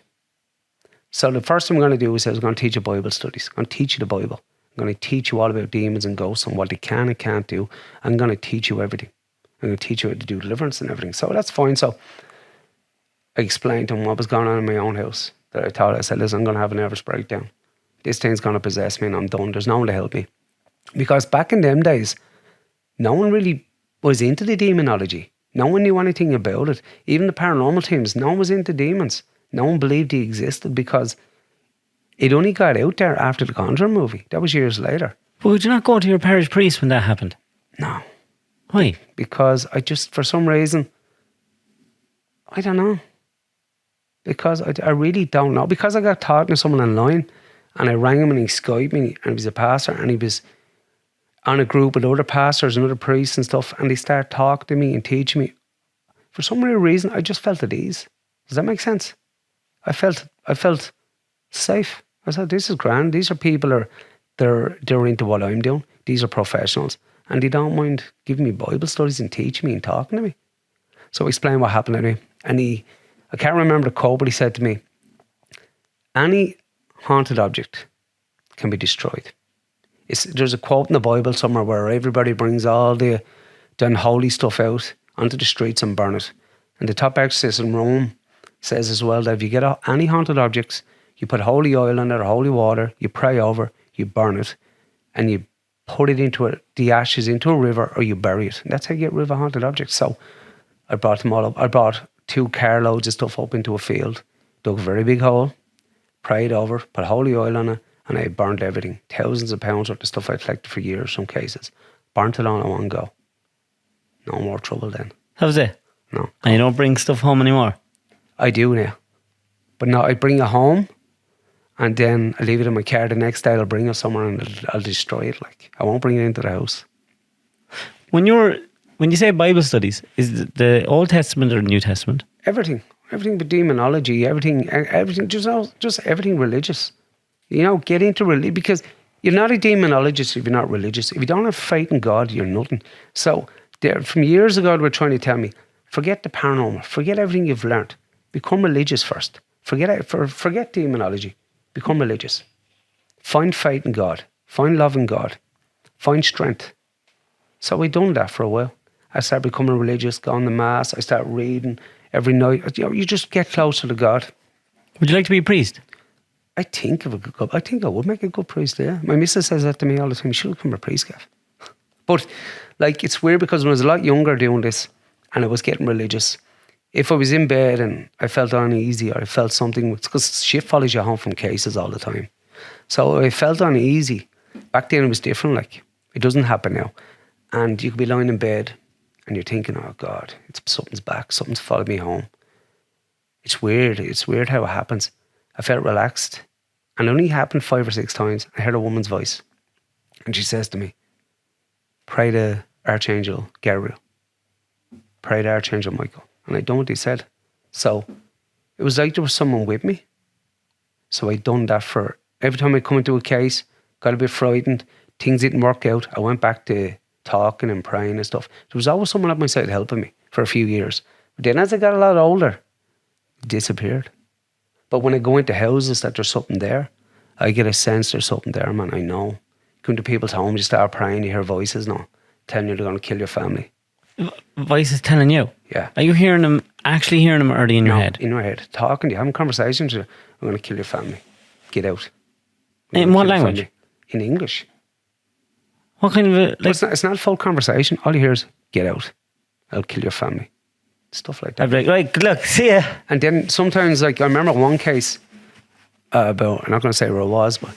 So the first thing I'm going to do is I'm going to teach you Bible studies. I'm going to teach you the Bible. I'm going to teach you all about demons and ghosts and what they can and can't do. I'm going to teach you everything. I'm going to teach you how to do deliverance and everything. So that's fine. So I explained to him what was going on in my own house. I said, listen, I'm going to have a nervous breakdown. This thing's going to possess me and I'm done. There's no one to help me. Because back in them days, no one really was into the demonology. No one knew anything about it. Even the paranormal teams, no one was into demons. No one believed he existed because it only got out there after the Conjuring movie. That was years later. But would you not go to your parish priest when that happened? No. Why? Because I just, for some reason, I don't know. Because I really don't know. Because I got talking to someone online and I rang him and he Skyped me and he was a pastor and he was on a group with other pastors and other priests and stuff, and they started talking to me and teaching me. For some weird reason, I just felt at ease. Does that make sense? I felt safe. I thought, this is grand. These are people they're into what I'm doing. These are professionals. And they don't mind giving me Bible studies and teaching me and talking to me. So I explained what happened to me. And I can't remember the quote, but he said to me, any haunted object can be destroyed. There's a quote in the Bible somewhere where everybody brings all the unholy stuff out onto the streets and burn it. And the top exorcist in Rome says as well that if you get any haunted objects, you put holy oil in it or holy water, you pray over, you burn it, and you put it the ashes into a river or you bury it. And that's how you get rid of a haunted object. So I brought them all up. I brought 2 carloads of stuff up into a field, dug a very big hole, prayed over, put holy oil on it, and I burnt everything. Thousands of pounds worth of stuff I collected for years, some cases. Burnt it on in one go. No more trouble then. That was it? No. And you don't bring stuff home anymore? I do now. But no, I bring it home and then I leave it in my car. The next day I'll bring it somewhere and I'll destroy it. Like, I won't bring it into the house. When you say Bible studies, is it the Old Testament or the New Testament? Everything but demonology, everything, just everything religious. You know, get into religion, because you're not a demonologist if you're not religious. If you don't have faith in God, you're nothing. So from years ago, they were trying to tell me, forget the paranormal, forget everything you've learned, become religious first. Forget demonology, become religious. Find faith in God, find love in God, find strength. So we done that for a while. I started becoming religious, going to mass. I started reading every night. You know, you just get closer to God. Would you like to be a priest? I think I would make a good priest, yeah. My missus says that to me all the time. You should become a priest, Gav. But, like, it's weird because when I was a lot younger doing this and I was getting religious, if I was in bed and I felt uneasy or I felt something, it's because shit follows you home from cases all the time. So I felt uneasy. Back then it was different, like, it doesn't happen now. And you could be lying in bed and you're thinking, oh God, something's back, something's followed me home. It's weird how it happens. I felt relaxed. And it only happened 5 or 6 times. I heard a woman's voice. And she says to me, pray to Archangel Gabriel. Pray to Archangel Michael. And I done what they said. So it was like there was someone with me. So I done that for every time I come into a case, got a bit frightened, things didn't work out. I went back to talking and praying and stuff. There was always someone at my side helping me for a few years. But then as I got a lot older, it disappeared. But when I go into houses that there's something there, I get a sense there's something there, man. I know. Come to people's homes, you start praying, you hear voices now telling you they're going to kill your family. Voices telling you? Yeah. Are you hearing them, actually hearing them, or are they in your head? In your head. Talking to you, having conversations with you. I'm going to kill your family. Get out. In what language? In English. What kind of a... Like, it's not a full conversation. All you hear is, get out. I'll kill your family. Stuff like that. I'd be like, right, look, see ya. And then sometimes, like, I remember one case about, I'm not going to say where it was, but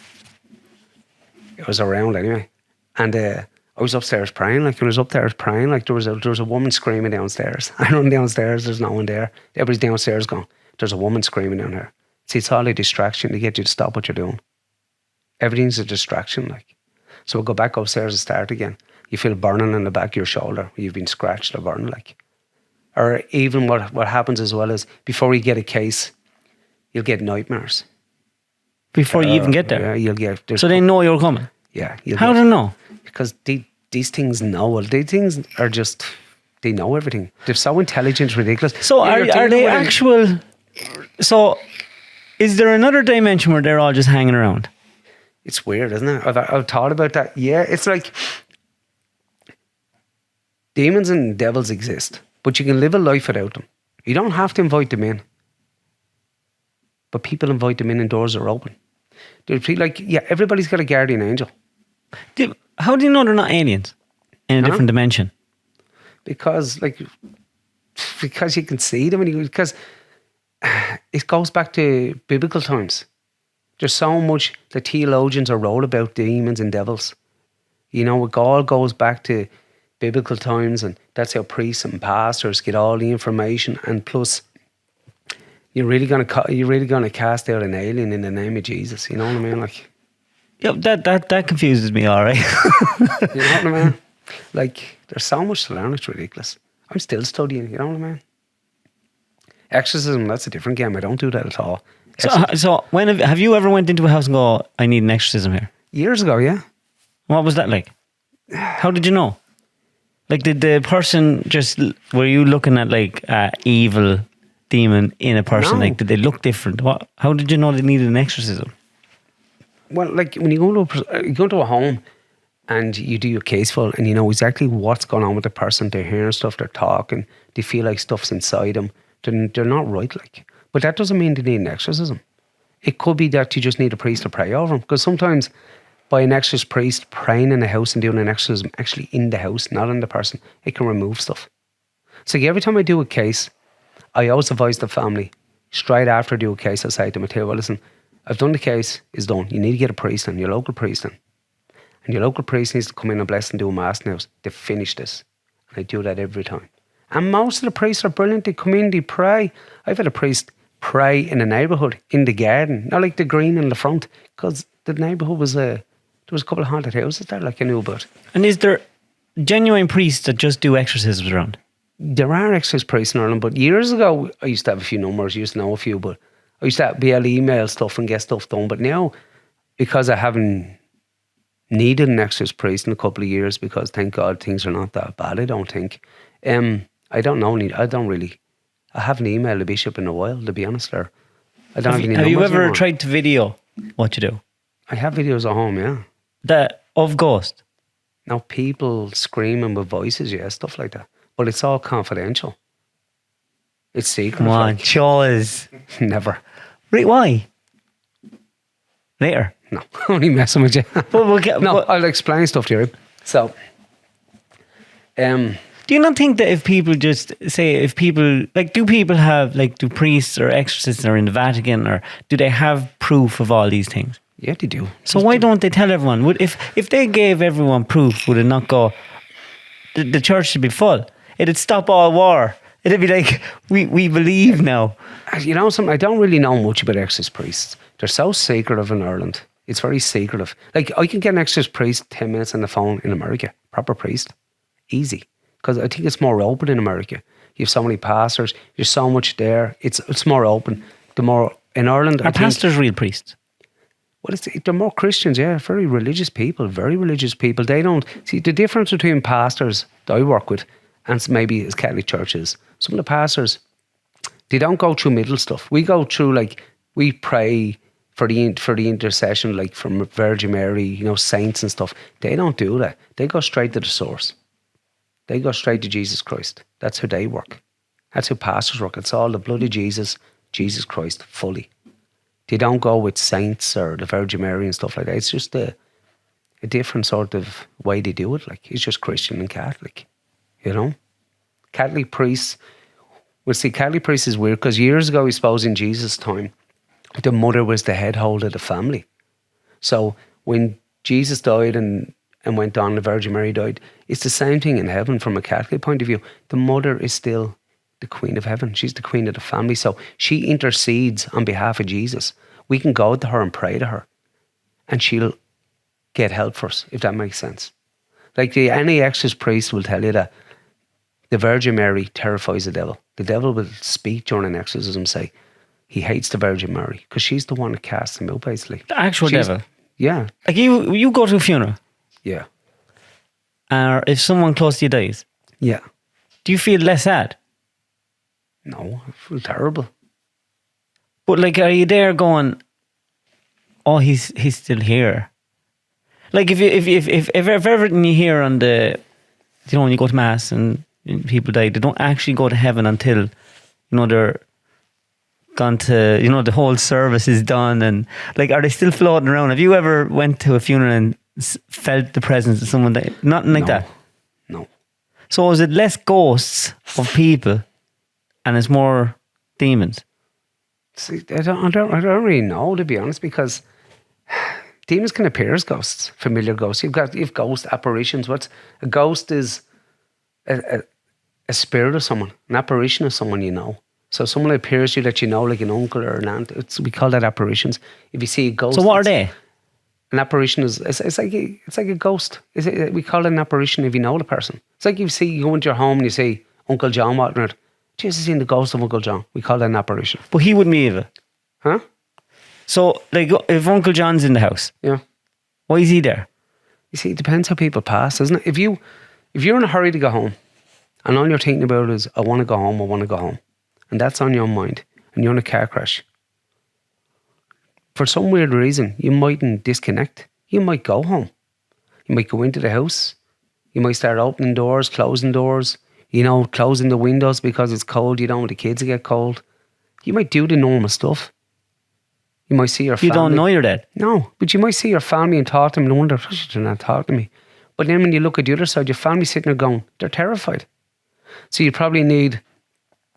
it was around anyway. And I was upstairs praying, like, there was a woman screaming downstairs. I run downstairs, there's no one there. Everybody's downstairs going, there's a woman screaming down there. See, it's all a distraction to get you to stop what you're doing. Everything's a distraction, like. So we'll go back upstairs and start again. You feel burning in the back of your shoulder. You've been scratched or burned, like. Or even what happens as well is, before you get a case, you'll get nightmares. Before you even get there? Yeah, you'll get... So they know you're coming? Yeah. How do they know? Because these things know. Well, these things are just... They know everything. They're so intelligent, ridiculous. So are they actual... So is there another dimension where they're all just hanging around? It's weird, isn't it? I've thought about that. Yeah, it's like... Demons and devils exist, but you can live a life without them. You don't have to invite them in. But people invite them in and doors are open. They're like, yeah, everybody's got a guardian angel. How do you know they're not aliens in a different dimension? Because you can see them, because it goes back to biblical times. There's so much the theologians are wrote about demons and devils. You know, it all goes back to biblical times, and that's how priests and pastors get all the information. And plus, you're really gonna cast out an alien in the name of Jesus. You know what I mean? Like, yeah, that confuses me. All right. You know what I mean? Like, there's so much to learn. It's ridiculous. I'm still studying. You know what I mean? Exorcism, that's a different game. I don't do that at all. So when have you ever went into a house and go, I need an exorcism here? Years ago, yeah. What was that like? How did you know? Like, did the person were you looking at like evil demon in a person? No. Like, did they look different? How did you know they needed an exorcism? Well, like, when you go to a home and you do your case file and you know exactly what's going on with the person, they're hearing stuff, they're talking, they feel like stuff's inside them, they're not right, like. But that doesn't mean they need an exorcism. It could be that you just need a priest to pray over them. Because sometimes by an exorcist priest praying in the house and doing an exorcism actually in the house, not in the person, it can remove stuff. So every time I do a case, I always advise the family, straight after I do a case, I say to them, I tell you, well, listen, I've done the case, it's done. You need to get a priest in, your local priest in. And your local priest needs to come in and bless and do a mass now to finish this. And I do that every time. And most of the priests are brilliant. They come in, they pray. I've had a priest pray in the neighbourhood, in the garden, not like the green in the front, because the neighbourhood was there was a couple of haunted houses there, like I knew about. And is there genuine priests that just do exorcisms around? There are exorcist priests in Ireland, but years ago I used to have a few numbers, used to know a few, but I used to be able to email stuff and get stuff done. But now, because I haven't needed an exorcist priest in a couple of years, because thank God things are not that bad, I don't think. I haven't emailed the bishop in a while, to be honest. Or I don't have any Have you numbers ever anymore. tried to video what you do? I have videos at home, yeah. Of ghost? Now, people screaming with voices, yeah, stuff like that. But it's all confidential. It's secret. Come on, like. show us. Never. Right, why? Later. No, only messing with you. But I'll explain stuff to you. So, do you not think that if people do people have, like, do priests or exorcists are in the Vatican, or do they have proof of all these things? yeah, they do. So why don't they tell everyone? If they gave everyone proof, would it not go, the church should be full? It'd stop all war. It'd be like, we believe now. You know something? I don't really know much about exorcist priests. They're so secretive in Ireland. It's very secretive. Like, I can get an exorcist priest 10 minutes on the phone in America. Proper priest. Easy. Because I think it's more open in America. You have so many pastors. There's so much there. It's more open. The more In Ireland, Are pastors real priests? well, they're more Christians, yeah, very religious people. They don't see the difference between pastors that I work with and maybe as Catholic churches. Some of the pastors, they don't go through middle stuff. We go through, like, we pray for the intercession, like from Virgin Mary, you know, saints and stuff. They don't do that. They go straight to the source. They go straight to Jesus Christ. That's how they work. That's how pastors work. It's all the blood of Jesus Christ, fully. They don't go with saints or the Virgin Mary and stuff like that. It's just a different sort of way they do it. Like, it's just Christian and Catholic, you know? Catholic priests, Catholic priests is weird because years ago, I suppose in Jesus' time, the mother was the head holder of the family. So when Jesus died and went on, the Virgin Mary died, it's the same thing in heaven from a Catholic point of view. The mother is still the queen of heaven. She's the queen of the family. So she intercedes on behalf of Jesus. We can go to her and pray to her and she'll get help for us, if that makes sense. Like any exorcist priest will tell you that the Virgin Mary terrifies the devil. The devil will speak during an exorcism, say he hates the Virgin Mary because she's the one that casts him out, basically. The actual devil? Yeah. Like you go to a funeral? Yeah. Or if someone close to you dies? Yeah. Do you feel less sad? No, I feel terrible. But like, are you there going, oh, he's still here? Like if everything you hear on the, you know, when you go to mass and people die, they don't actually go to heaven until, you know, they're gone to, you know, the whole service is done, and like, are they still floating around? Have you ever went to a funeral and felt the presence of someone that, nothing like that? No. So is it less ghosts of people and it's more demons? See, I don't really know, to be honest, because demons can appear as ghosts, familiar ghosts. You've ghost apparitions. What's a ghost is a spirit of someone, an apparition of someone you know. So someone appears to you that you know, like an uncle or an aunt. We call that apparitions. If you see a ghost, so what are they? An apparition is it's like a ghost. We call it an apparition if you know the person. It's like you go into your home and you see Uncle John walking around. Jesus, seen the ghost of Uncle John. We call that an apparition. But he wouldn't be evil. Huh? So, like, if Uncle John's in the house, yeah, why is he there? You see, it depends how people pass, doesn't it? If you're in a hurry to go home, and all you're thinking about is, I want to go home, and that's on your mind, and you're in a car crash, for some weird reason, you mightn't disconnect. You might go home. You might go into the house. You might start opening doors, closing doors, you know, closing the windows because it's cold. You don't want the kids to get cold. You might do the normal stuff. You might see your family. You don't know you're dead. No, but you might see your family and talk to them and wonder, they're not talking to me. But then when you look at the other side, your family's sitting there going, they're terrified. So you probably need...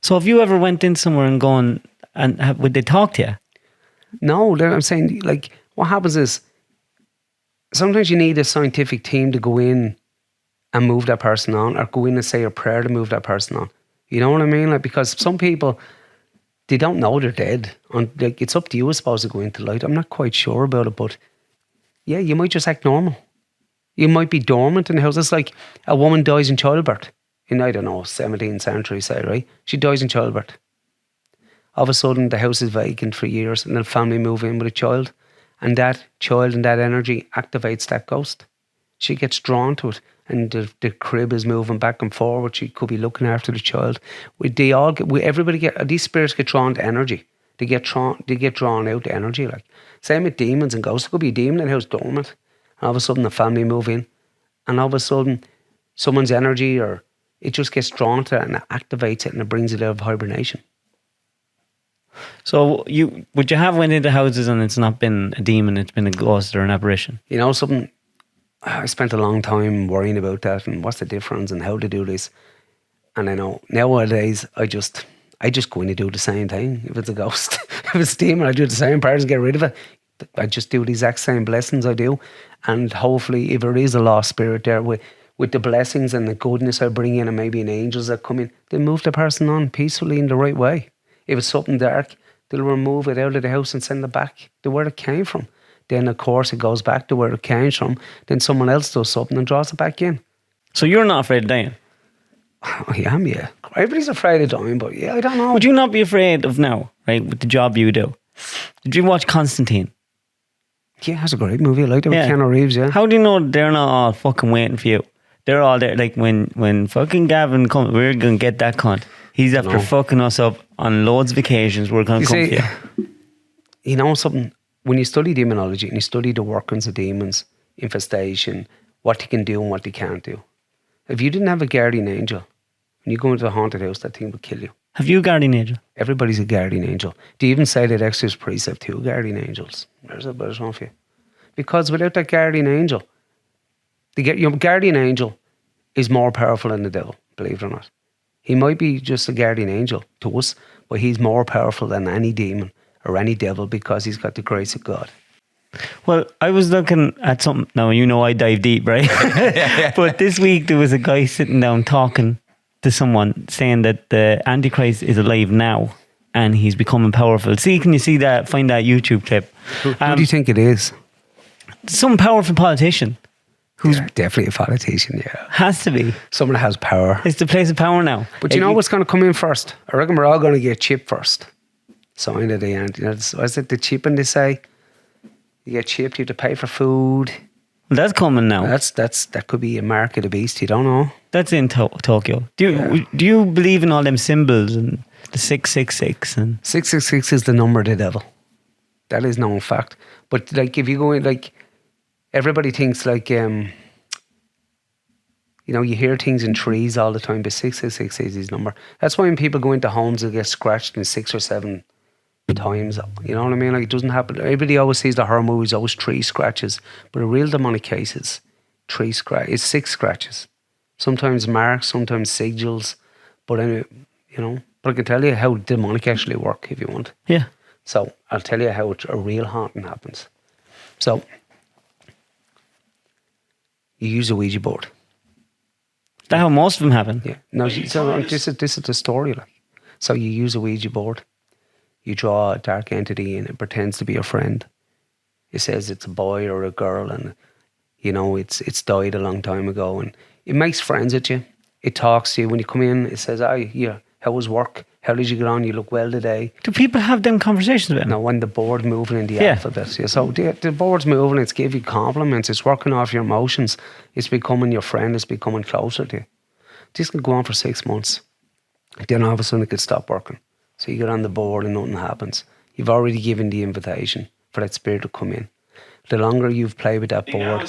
So have you ever went in somewhere and gone, and would they talk to you? No, I'm saying, like, what happens is, sometimes you need a scientific team to go in and move that person on, or go in and say a prayer to move that person on. You know what I mean? Like, because some people, they don't know they're dead. Like, it's up to you, I suppose, to go into light. I'm not quite sure about it, but yeah, you might just act normal. You might be dormant in the house. It's like a woman dies in childbirth in, I don't know, 17th century, say, right? She dies in childbirth. All of a sudden, the house is vacant for years, and then family move in with a child, and that child and that energy activates that ghost. She gets drawn to it, and the crib is moving back and forward. She could be looking after the child. These spirits get drawn to energy. They get drawn out to energy. Like, same with demons and ghosts. It could be a demon in the house dormant, and all of a sudden the family move in, and all of a sudden someone's energy, or it just gets drawn to it and it activates it and it brings it out of hibernation. So would you have went into houses and it's not been a demon, it's been a ghost or an apparition? You know something? I spent a long time worrying about that and what's the difference and how to do this. And I know nowadays I just go in and do the same thing. If it's a ghost, if it's a demon, I do the same prayers and get rid of it. I just do the exact same blessings I do. And hopefully if there is a lost spirit there with the blessings and the goodness I bring in, and maybe an angels that come in, they move the person on peacefully in the right way. If it's something dark, they'll remove it out of the house and send it back to where it came from. Then, of course, it goes back to where it came from. Then someone else does something and draws it back in. So you're not afraid of dying? I am, yeah. Everybody's afraid of dying, but yeah, I don't know. Would you not be afraid of now, right, with the job you do? Did you watch Constantine? Yeah, that's a great movie. I like it with Yeah. Keanu Reeves, yeah. How do you know they're not all fucking waiting for you? They're all there. Like when fucking Gavin comes, we're gonna get that cunt. He's after fucking us up on loads of occasions. We're gonna You come see, for you. you know something? When you study demonology and you study the workings of demons, infestation, what they can do and what they can't do. If you didn't have a guardian angel, when you go into a haunted house, that thing would kill you. Have you a guardian angel? Everybody's a guardian angel. They even say that exorcist priests have 2 guardian angels. There's one for you. Because without that guardian angel, your guardian angel is more powerful than the devil, believe it or not. He might be just a guardian angel to us, but he's more powerful than any demon or any devil because he's got the grace of God. Well, I was looking at something. Now, you know I dive deep, right? But this week there was a guy sitting down talking to someone saying that the Antichrist is alive now and he's becoming powerful. See, can you see that? Find that YouTube clip. Who do you think it is? Some powerful politician who's Definitely a politician, yeah. has to be. Someone that has power. It's the place of power now. But you know what's going to come in first? I reckon we're all going to get chipped first. Sign at the end. You know, is it the chipping they say? You get chipped, you have to pay for food. That's coming now. That could be a mark of the beast. You don't know. That's in Tokyo. Do you believe in all them symbols and the 666 and 666 is the number of the devil. That is known fact. But like if you go in, like everybody thinks like you know, you hear things in trees all the time, but 666 is his number. That's why when people go into homes and get scratched in 6 or 7 times, you know what I mean? Like it doesn't happen. Everybody always sees the horror movies, always 3 scratches, but a real demonic case is 6 scratches. Sometimes marks, sometimes sigils, but anyway, you know. But I can tell you how demonic actually work if you want. yeah. So I'll tell you how a real haunting happens. So you use a Ouija board. That's how most of them happen. Yeah. No, so this is the story. Like, so you use a Ouija board. You draw a dark entity and it pretends to be your friend. It says it's a boy or a girl, and you know it's died a long time ago, and it makes friends with you. It talks to you when you come in. It says, yeah, how was work? How did you get on? You look well today. Do people have them conversations with them? Now, when the board's moving in the alphabet, yeah, so the board's moving, it's giving you compliments, it's working off your emotions, it's becoming your friend, it's becoming closer to you. This could go on for 6 months. Then all of a sudden it could stop working. So you get on the board and nothing happens. You've already given the invitation for that spirit to come in. The longer you've played with that board...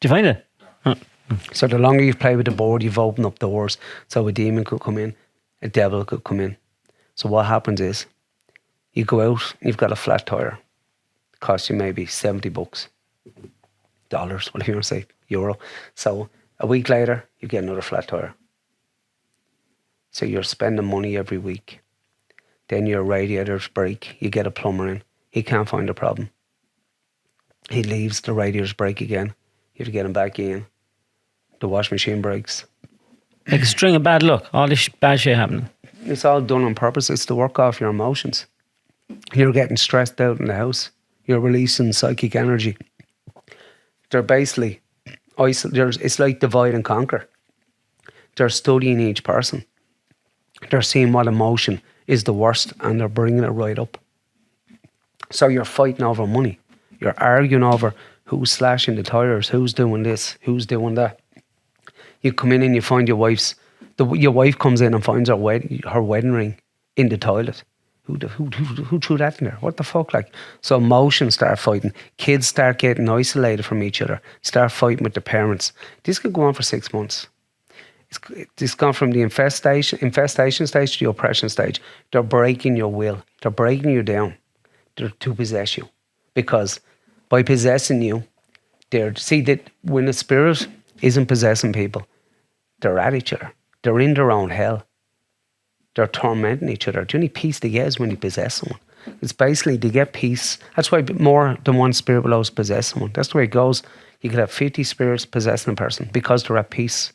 Did you find it? Oh. So the longer you've played with the board, you've opened up doors. So a demon could come in, a devil could come in. So what happens is, you go out, you've got a flat tire. It costs you maybe $70, dollars, whatever you want to say, euro. So a week later, you get another flat tire. So you're spending money every week. Then your radiators break, you get a plumber in. He can't find a problem. He leaves, the radiators break again. You have to get him back in. The wash machine breaks. Like a string of bad luck. All this bad shit happening. It's all done on purpose. It's to work off your emotions. You're getting stressed out in the house. You're releasing psychic energy. They're basically, it's like divide and conquer. They're studying each person. They're seeing what emotion is the worst and they're bringing it right up. So you're fighting over money. You're arguing over who's slashing the tires, who's doing this, who's doing that. You come in and you find your wife comes in and finds her wedding ring in the toilet. Who threw that in there? What the fuck? Like, so emotions start fighting. Kids start getting isolated from each other. Start fighting with their parents. This could go on for 6 months. It's gone from the infestation stage to the oppression stage. They're breaking your will. They're breaking you down. They're to possess you, because by possessing you, that when a spirit isn't possessing people, they're at each other. They're in their own hell. They're tormenting each other. The only peace they get is when you possess someone. It's basically they get peace. That's why more than one spirit will always possess someone. That's the way it goes. You could have 50 spirits possessing a person because they're at peace.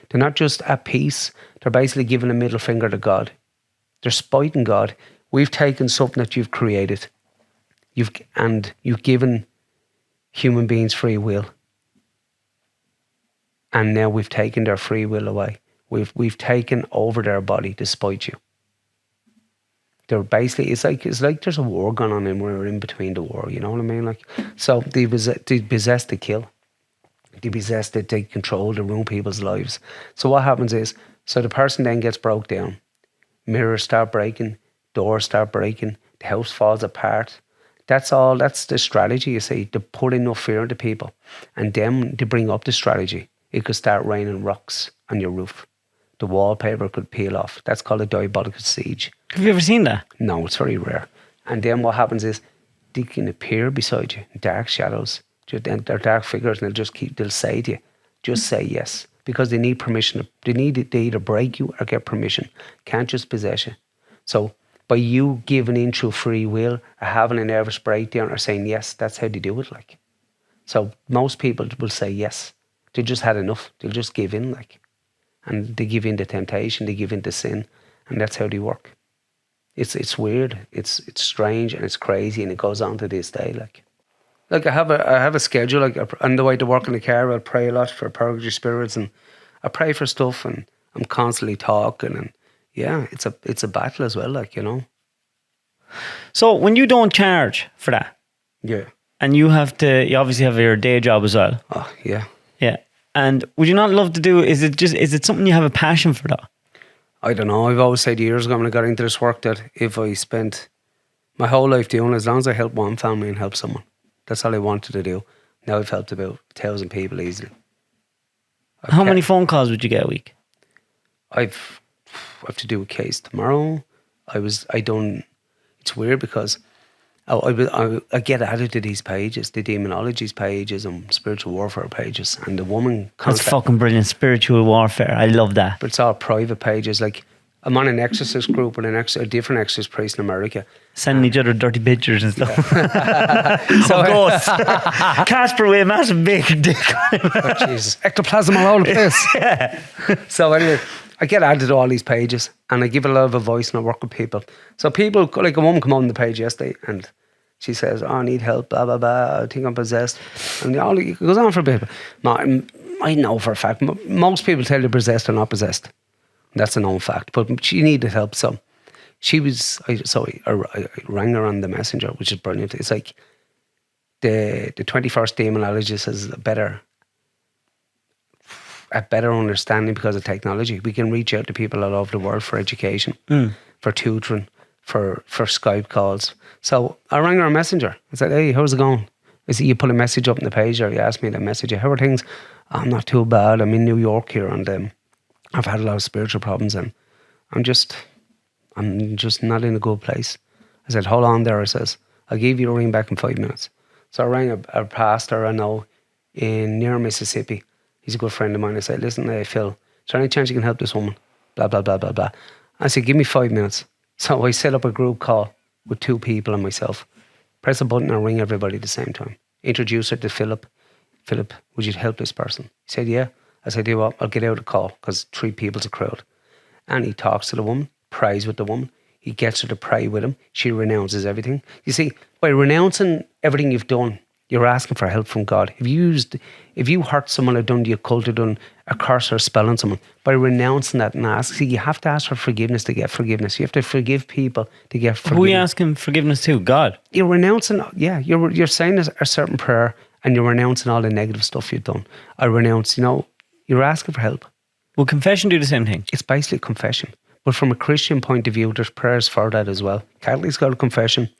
They're not just at peace. They're basically giving a middle finger to God. They're spiting God. We've taken something that you've created. You've given human beings free will. And now we've taken their free will away. We've taken over their body to spite you. They're basically, it's like there's a war going on and we're in between the war, you know what I mean? Like, so they possess to kill. They possess to take control, to ruin people's lives. So what happens is, so the person then gets broke down. Mirrors start breaking, doors start breaking, the house falls apart. That's the strategy, you see, to put enough fear into people. And then to bring up the strategy, it could start raining rocks on your roof. The wallpaper could peel off. That's called a diabolical siege. Have you ever seen that? No, it's very rare. And then what happens is they can appear beside you in dark shadows. They're dark figures, and they'll say to you, just say yes. Because they need permission. They either break you or get permission. Can't just possess you. So by you giving in through free will or having a nervous breakdown or saying yes, that's how they do it. Like, so most people will say yes. They just had enough. They'll just give in, like, and they give in to temptation. They give in to sin, and that's how they work. It's weird. It's strange and it's crazy, and it goes on to this day. Like I have a schedule. Like on the way to work in the car, I'll pray a lot for purgatory spirits, and I pray for stuff, and I'm constantly talking, and yeah, it's a battle as well. Like, you know. So when you don't charge for that, Yeah. and you obviously have your day job as well. Oh yeah. Yeah. And would you not love to do? Is it something you have a passion for that? I don't know. I've always said years ago when I got into this work that if I spent my whole life doing, as long as I help one family and help someone, that's all I wanted to do. Now I've helped about 1,000 people easily. How many phone calls would you get a week? I have to do a case tomorrow. It's weird because I get added to these pages, the demonologist pages and spiritual warfare pages, and the woman That's fucking brilliant. Spiritual warfare. I love that. But it's all private pages. Like, I'm on an exorcist group with a different exorcist priest in America. Sending each other dirty pictures and stuff. So ghosts. Casper with a massive big dick. Oh, Jesus. Ectoplasm all over the place. Yeah. So anyway, I get added to all these pages and I give it a lot of a voice and I work with people. So people, like a woman come on the page yesterday and she says, oh, I need help, blah, blah, blah. I think I'm possessed. And it goes on for a bit. No, I know for a fact, most people tell you possessed or not possessed. That's a known fact. But she needed help. So I rang her on the messenger, which is brilliant. It's like the 21st demonologist has a better understanding because of technology. We can reach out to people all over the world for education, for tutoring, for Skype calls. So I rang her on Messenger. I said, hey, how's it going? I said, you put a message up in the page, or you asked me to message you. How are things? I'm not too bad. I'm in New York here, and I've had a lot of spiritual problems, and I'm just not in a good place. I said, hold on there. I says, I'll give you a ring back in 5 minutes. So I rang a pastor I know near Mississippi. He's a good friend of mine. I said, listen, Phil, is there any chance you can help this woman? Blah, blah, blah, blah, blah. I said, give me 5 minutes. So I set up a group call with 2 people and myself. Press a button and ring everybody at the same time. Introduce her to Philip. Philip, would you help this person? He said, yeah. I said, you know what, I'll get out a call because 3 people's a crowd. And he talks to the woman, prays with the woman. He gets her to pray with him. She renounces everything. You see, by renouncing everything you've done, you're asking for help from God. If you hurt someone or done the occult or done a curse or a spell on someone, by renouncing that and you have to ask for forgiveness to get forgiveness. You have to forgive people to get forgiveness. Who are you asking forgiveness to? God? You're renouncing, you're saying a certain prayer and you're renouncing all the negative stuff you've done. I renounce, you're asking for help. Will confession do the same thing? It's basically confession. But from a Christian point of view, there's prayers for that as well. Catholics call it confession.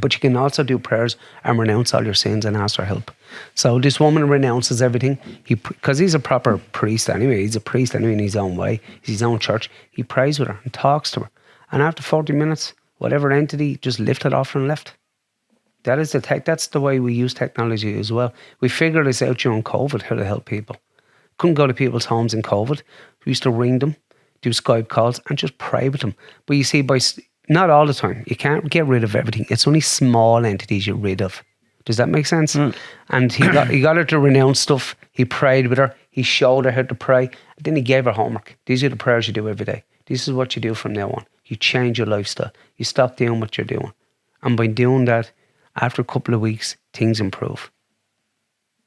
But you can also do prayers and renounce all your sins and ask for help. So this woman renounces everything. Because he's a proper priest anyway. He's a priest anyway in his own way. He's his own church. He prays with her and talks to her. And after 40 minutes, whatever entity just lifted off and left. That's the way we use technology as well. We figured this out during COVID, how to help people. Couldn't go to people's homes in COVID. We used to ring them, do Skype calls and just pray with them. But you see, not all the time. You can't get rid of everything. It's only small entities you're rid of. Does that make sense? And he got her to renounce stuff. He prayed with her. He showed her how to pray. And then he gave her homework. These are the prayers you do every day. This is what you do from now on. You change your lifestyle. You stop doing what you're doing. And by doing that, after a couple of weeks, things improve.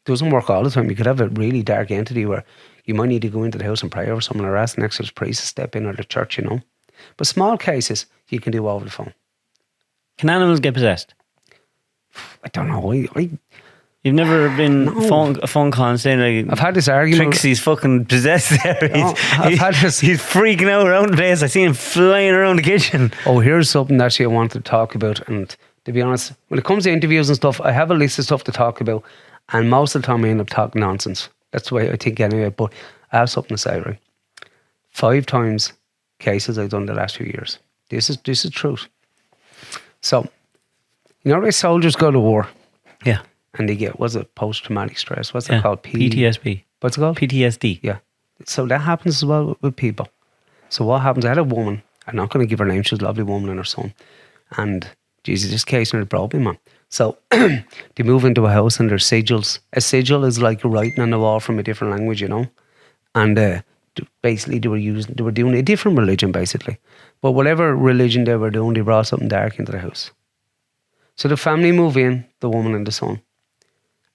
It doesn't work all the time. You could have a really dark entity where you might need to go into the house and pray over someone or ask an exorcist priest to step in or the church, But small cases, you can do over the phone. Can animals get possessed? I don't know. You've never been No. a phone call and saying like, I've had this argument. Trixie's fucking possessed there. No, I've had this. He's freaking out around the place. I see him flying around the kitchen. Oh, here's something actually I wanted to talk about. And to be honest, when it comes to interviews and stuff, I have a list of stuff to talk about. And most of the time I end up talking nonsense. That's the way I think anyway. But I have something to say, right? 5 times cases I've done the last few years. This is truth. So, you know, the soldiers go to war Yeah. and they get, what's it, post-traumatic stress? What's Yeah. it called? PTSD. What's it called? PTSD. Yeah. So that happens as well with people. So what happens, I had a woman, I'm not going to give her name, she's a lovely woman and her son. And, Jesus, this case nearly broke me, man. So they move into a house and there's sigils. A sigil is like writing on the wall from a different language, you know. And basically they were doing a different religion, basically. But whatever religion they were doing, they brought something dark into the house. So the family move in, the woman and the son.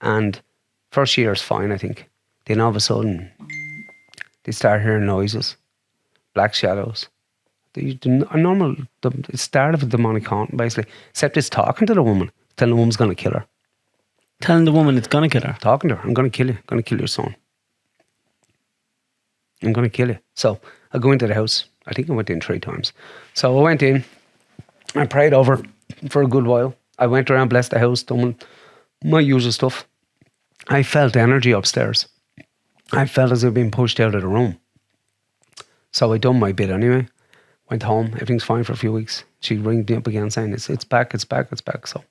And first year is fine, I think. Then all of a sudden, they start hearing noises, black shadows. It started with a demonic haunting, basically. Except it's talking to the woman, telling the woman's going to kill her. Telling the woman it's going to kill her. Talking to her, I'm going to kill you. I'm going to kill your son. I'm going to kill you. So I go into the house. I think I went in 3 times. So I went in. I prayed over for a good while. I went around, blessed the house, done my usual stuff. I felt energy upstairs. I felt as if I'd been pushed out of the room. So I done my bit anyway. Went home. Everything's fine for a few weeks. She rang me up again saying, it's back. So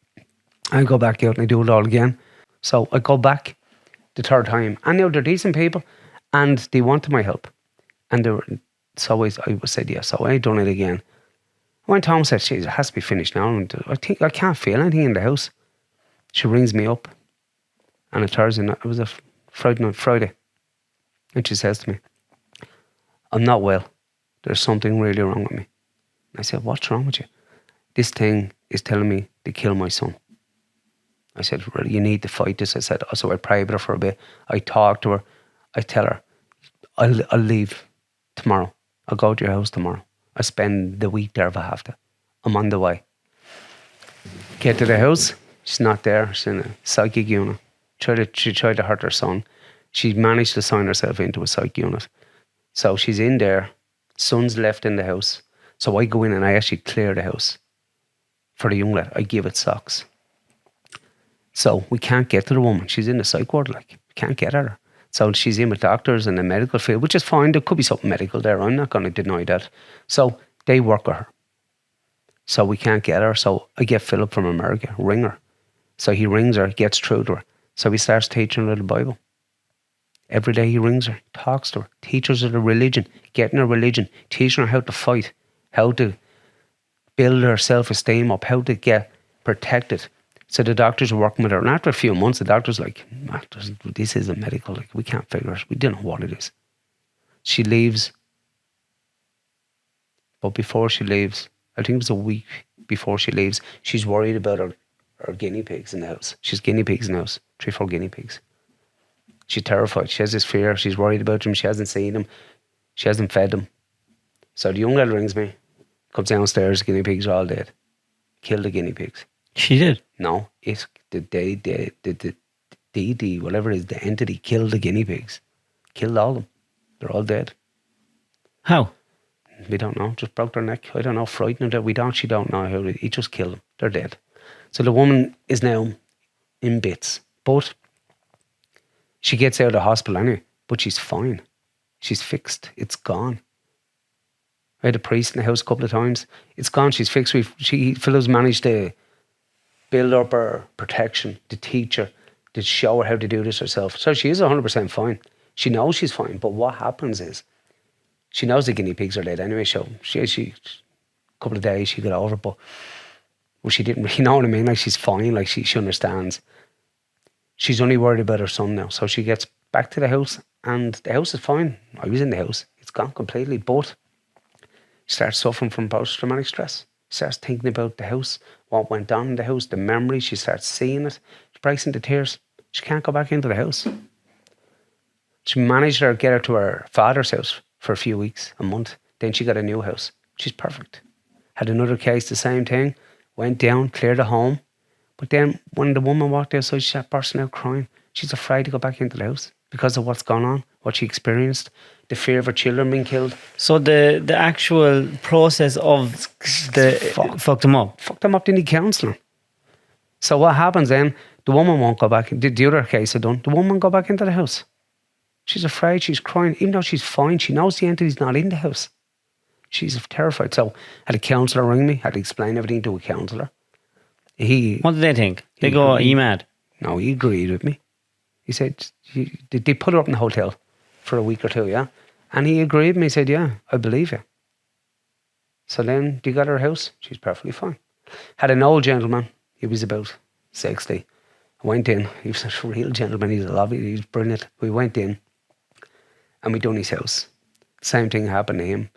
I go back out and I do it all again. So I go back the 3rd time. And now they're decent people and they wanted my help. And they were, so I said yes. So I done it again. I went home and said, "Jeez, it has to be finished now. And I think I can't feel anything in the house." She rings me up. And a Thursday night, it was a Friday. And she says to me, "I'm not well. There's something really wrong with me." And I said, "What's wrong with you?" "This thing is telling me to kill my son." I said, "Really, you need to fight this." I said, so I pray with her for a bit. I talk to her. I tell her, I'll leave tomorrow. I'll go to your house tomorrow. I spend the week there if I have to. I'm on the way. Get to the house. She's not there. She's in a psychic unit. She tried to hurt her son. She managed to sign herself into a psych unit. So she's in there. Son's left in the house. So I go in and I actually clear the house for the young lad. I give it socks. So we can't get to the woman. She's in the psych ward, like, we can't get at her. So she's in with doctors in the medical field, which is fine. There could be something medical there. I'm not going to deny that. So they work with her. So we can't get her. So I get Philip from America, ring her. So he rings her, gets through to her. So he starts teaching her the Bible. Every day he rings her, talks to her, teaches her the religion, getting her religion, teaching her how to fight, how to build her self-esteem up, how to get protected. So the doctors are working with her. And after a few months, the doctor's like, "This isn't medical. Like, we can't figure it. We don't know what it is." She leaves. But before she leaves, I think it was a week before she leaves, she's worried about her guinea pigs in the house. She's guinea pigs in the house, 3, 4 guinea pigs. She's terrified. She has this fear. She's worried about them. She hasn't seen them. She hasn't fed them. So the young lad rings me, comes downstairs, guinea pigs are all dead. Kill the guinea pigs. She did? No, it's the deity, whatever it is, the entity killed the guinea pigs. Killed all of them. They're all dead. How? We don't know. Just broke their neck. I don't know. Frightened her. She don't know how. He just killed them. They're dead. So the woman is now in bits. But she gets out of the hospital anyway. But she's fine. She's fixed. It's gone. I had a priest in the house a couple of times. It's gone. She's fixed. Philip's managed to build up her protection, to teach her, to show her how to do this herself. So she is 100% fine. She knows she's fine. But what happens is, she knows the guinea pigs are dead anyway. So she a couple of days she got over it, but she didn't really know what I mean. Like, she's fine. Like, she understands. She's only worried about her son now. So she gets back to the house and the house is fine. I was in the house. It's gone completely. But she starts suffering from post-traumatic stress. She starts thinking about the house, what went on in the house, the memories. She starts seeing it. She breaks into tears. She can't go back into the house. She managed to get her to her father's house for a few weeks, a month. Then she got a new house. She's perfect. Had another case, the same thing. Went down, cleared the home. But then when the woman walked outside, she started bursting out crying. She's afraid to go back into the house because of what's gone on, what she experienced, the fear of her children being killed. So the actual process of fucked them up. Fucked them up, they need counselling. So what happens then, the woman won't go back. The other case I done, the woman won't go back into the house. She's afraid, she's crying, even though she's fine. She knows the entity's not in the house. She's terrified. So had a counsellor ring me, had to explain everything to a counsellor. What did they think? They go, are you mad? No, he agreed with me. He said, they put her up in the hotel for a week or two, yeah? And he agreed with me. He said, yeah, I believe you. So then they got her house. She's perfectly fine. Had an old gentleman. He was about 60. I went in. He was a real gentleman. He's a lovely, he's brilliant. We went in and we done his house. Same thing happened to him.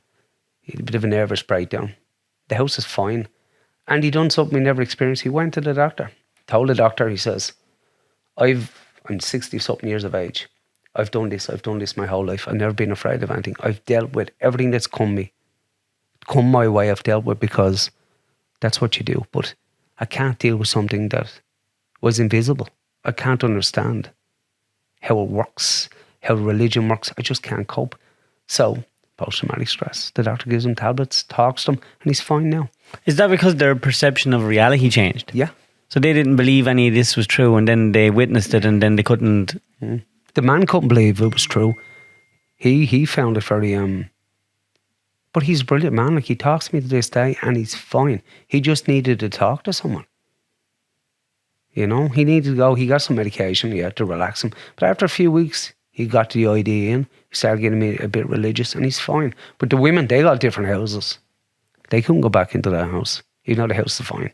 He had a bit of a nervous breakdown. The house is fine. And he done something we never experienced. He went to the doctor. Told the doctor, he says, I'm 60-something years of age. I've done this my whole life. I've never been afraid of anything. I've dealt with everything that's come my way. I've dealt with because that's what you do. But I can't deal with something that was invisible. I can't understand how it works, how religion works. I just can't cope. So, post-traumatic stress. The doctor gives him tablets, talks to him, and he's fine now. Is that because their perception of reality changed? Yeah. So they didn't believe any of this was true, and then they witnessed it, and then they couldn't... The man couldn't believe it was true. He found it very... But he's a brilliant man. Like, he talks to me to this day, and he's fine. He just needed to talk to someone. You know? He needed to go. He got some medication, to relax him. But after a few weeks, he got the idea in. He started getting me a bit religious, and he's fine. But the women, they got different houses. They couldn't go back into that house. Even though the house is fine.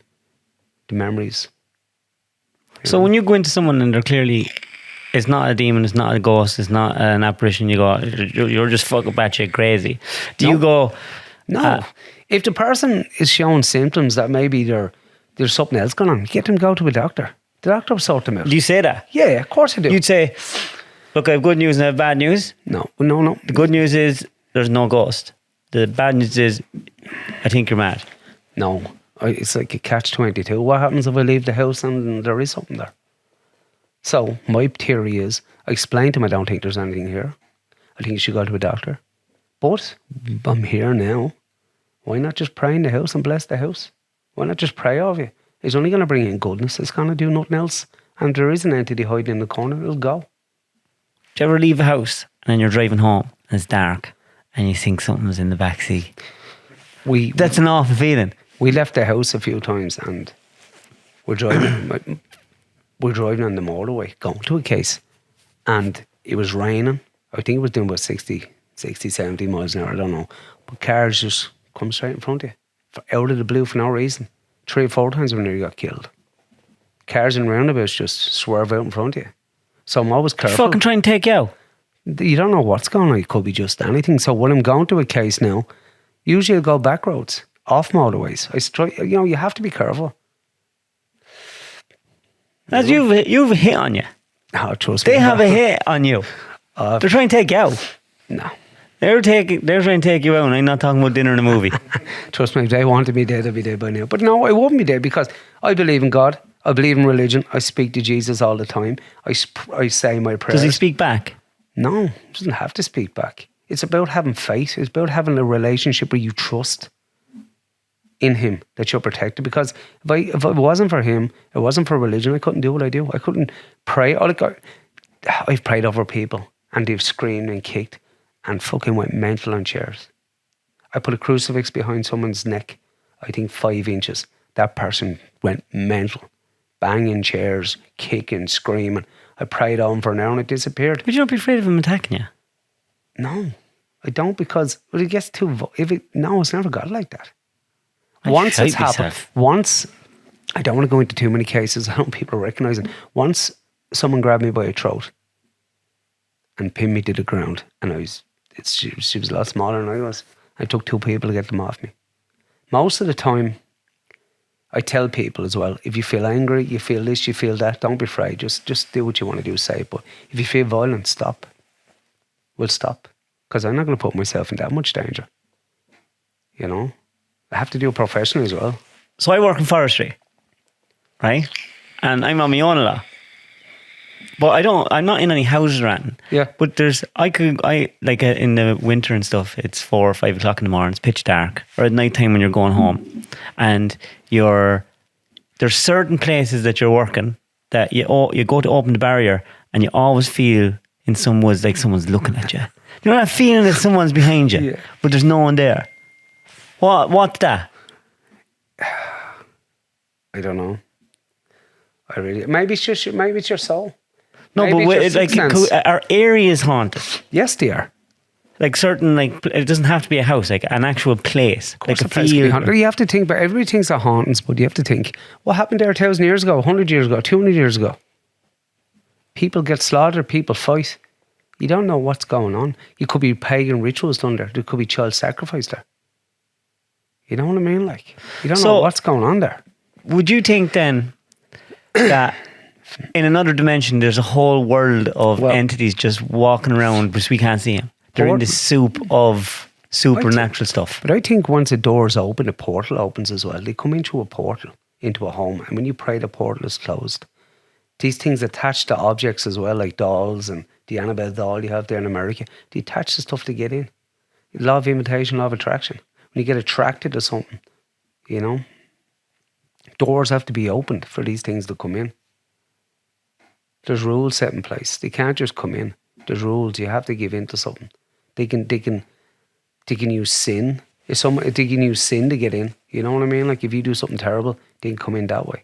The memories. So when you go into someone and they're clearly, it's not a demon, it's not a ghost, it's not an apparition, you go, you're just fucking batshit crazy. Do you go... No. If the person is showing symptoms that maybe there's something else going on, get them to go to a doctor. The doctor will sort them out. Do you say that? Yeah, of course I do. You'd say, look, I have good news and I have bad news. No. The good news is there's no ghost. The bad news is I think you're mad. No. It's like a catch-22. What happens if I leave the house and there is something there? So my theory is, I explained to him I don't think there's anything here. I think you should go to a doctor. But I'm here now. Why not just pray in the house and bless the house? Why not just pray over you? It's only going to bring in goodness. It's going to do nothing else. And there is an entity hiding in the corner. It'll go. Do you ever leave a house and then you're driving home and it's dark and you think something's in the backseat? That's an awful feeling. We left the house a few times and we're driving on the motorway, going to a case. And it was raining. I think it was doing about 60, 70 miles an hour, I don't know. But cars just come straight in front of you. Out of the blue for no reason. 3 or 4 times we nearly got killed. Cars in roundabouts just swerve out in front of you. So I'm always careful. Fucking try and take you out. You don't know what's going on. It could be just anything. So when I'm going to a case now, usually I'll go back roads, off motorways. You have to be careful. As you've a hit on you. Oh, trust me. They have a hit on you. They're trying to take you out. No. They're trying to take you out, and I'm not talking about dinner and a movie. Trust me, if they wanted me dead, I'd be dead by now. But no, I wouldn't be dead because I believe in God. I believe in religion. I speak to Jesus all the time. I say my prayers. Does he speak back? No, he doesn't have to speak back. It's about having faith. It's about having a relationship where you trust in him that you're protected. Because if it wasn't for him, it wasn't for religion, I couldn't do what I do. I couldn't pray. I've prayed over people and they've screamed and kicked and fucking went mental on chairs. I put a crucifix behind someone's neck, I think 5 inches. That person went mental. Banging chairs, kicking, screaming. I prayed on for an hour and it disappeared. Would you not be afraid of him attacking you? No, I don't, because it gets too... No, it's never got like that. I'd Once it's shite happened, I don't want to go into too many cases. I don't want people recognising. Once someone grabbed me by a throat and pinned me to the ground, and she was a lot smaller than I was. I took 2 people to get them off me. Most of the time, I tell people as well, if you feel angry, you feel this, you feel that, don't be afraid. Just do what you want to do, say it. But if you feel violent, stop. We'll stop. Because I'm not going to put myself in that much danger. You know? I have to do it professionally as well. So I work in forestry, right? And I'm on my own a lot. But I'm not in any houses or anything. Yeah. But in the winter and stuff, it's 4 or 5 o'clock in the morning, it's pitch dark. Or at night time when you're going home. And there's certain places that you're working that you go to open the barrier and you always feel in some woods like someone's looking at you. You know that feeling that someone's behind you, Yeah. but there's no one there. What's that? I don't know. Maybe it's your soul. No, Maybe but it's your sixth sense. our area is haunted. Yes, they are. Like certain, like it doesn't have to be a house, like an actual place, Of course like a the place can be field. haunted. You have to think, but everybody thinks they're hauntings, but you have to think, what happened there 1,000 years ago, 100 years ago, 200 years ago? People get slaughtered, people fight. You don't know what's going on. You could be pagan rituals done there. There could be child sacrifice there. You know what I mean? Like, you don't know what's going on there. Would you think then that in another dimension there's a whole world of entities just walking around because we can't see them? They're in the soup of supernatural stuff. But I think once a door is open, a portal opens as well. They come into a portal, into a home. And when you pray, the portal is closed. These things attach to objects as well, like dolls and the Annabelle doll you have there in America. They attach to stuff to get in. Law of invitation, law of attraction. When you get attracted to something, you know, doors have to be opened for these things to come in. There's rules set in place. They can't just come in. There's rules. You have to give in to something. They can use sin. They can use sin to get in. You know what I mean? Like if you do something terrible, they can come in that way.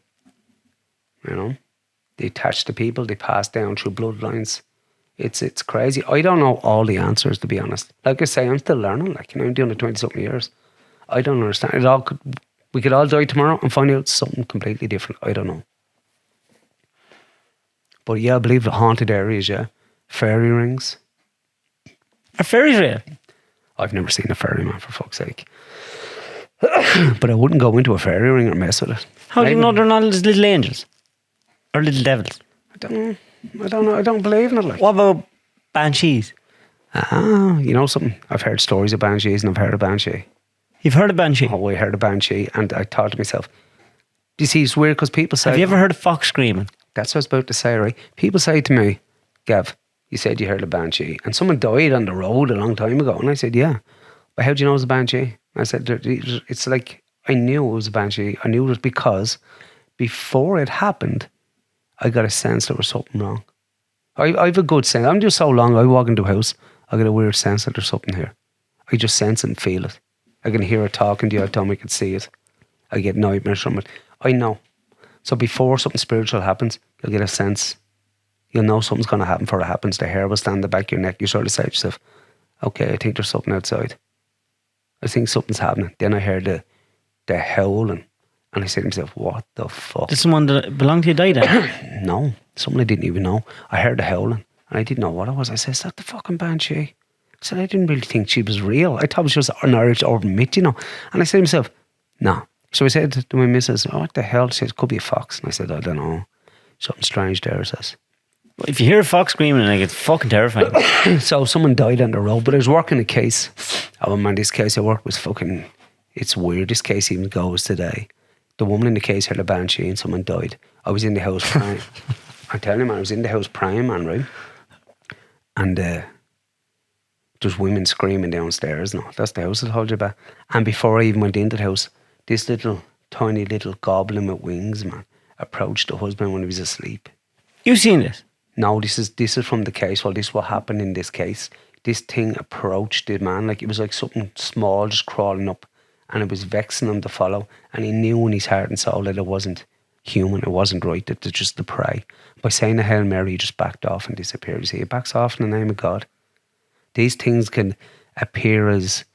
You know? They attach to people. They pass down through bloodlines. It's crazy. I don't know all the answers, to be honest. Like I say, I'm still learning. Like, you know, I'm doing it 20-something years. I don't understand. We could all die tomorrow and find out something completely different. I don't know. But yeah, I believe the haunted areas, yeah. Fairy rings. Are fairies real? I've never seen a fairy, man, for fuck's sake. But I wouldn't go into a fairy ring or mess with it. How do you know they're not just little angels? Or little devils? I don't know. I don't believe in it. Like. What about banshees? You know something? I've heard stories of banshees and I've heard of banshee. You've heard of banshee? Oh, I heard of banshee and I thought to myself, do you see, it's weird because people say... Have you ever heard of fox screaming? That's what I was about to say, right? People say to me, Gav, you said you heard of banshee and someone died on the road a long time ago. And I said, yeah. But how do you know it was a banshee? I said, it's like, I knew it was a banshee. I knew it was because before it happened, I got a sense there was something wrong. I have a good sense. I'm just so long, I walk into a house, I get a weird sense that there's something here. I just sense it and feel it. I can hear it talking to you, I tell me I can see it. I get nightmares from it. I know. So before something spiritual happens, you'll get a sense. You'll know something's going to happen before it happens. The hair will stand in the back of your neck. You sort of say to yourself, okay, I think there's something outside. I think something's happening. Then I heard the howling. And I said to myself, what the fuck? Did someone that belonged to you die then? No, someone I didn't even know. I heard the howling and I didn't know what it was. I said, is that the fucking banshee? I said, I didn't really think she was real. I thought it was just an Irish urban myth, you know. And I said to myself, no. So I said to my missus, oh, what the hell? She said, it could be a fox. And I said, I don't know. Something strange there, says. Well, if you hear a fox screaming, like, it's fucking terrifying. So someone died on the road, but I was working a case. Oh man, this case I worked was fucking, it's weird. This case even goes today. The woman in the case had a banshee and someone died. I was in the house praying. I'm telling you, man, I was in the house praying, man, right? And there's women screaming downstairs. No, that's the house I told you about. And before I even went into the house, this tiny little goblin with wings, man, approached the husband when he was asleep. You seen this? No, this is from the case. Well, this is what happened in this case. This thing approached the man like it was like something small just crawling up. And it was vexing him to follow. And he knew in his heart and soul that it wasn't human, it wasn't right, that it's just the prey. By saying the Hail Mary, he just backed off and disappeared. You see, he backs off in the name of God. These things can appear as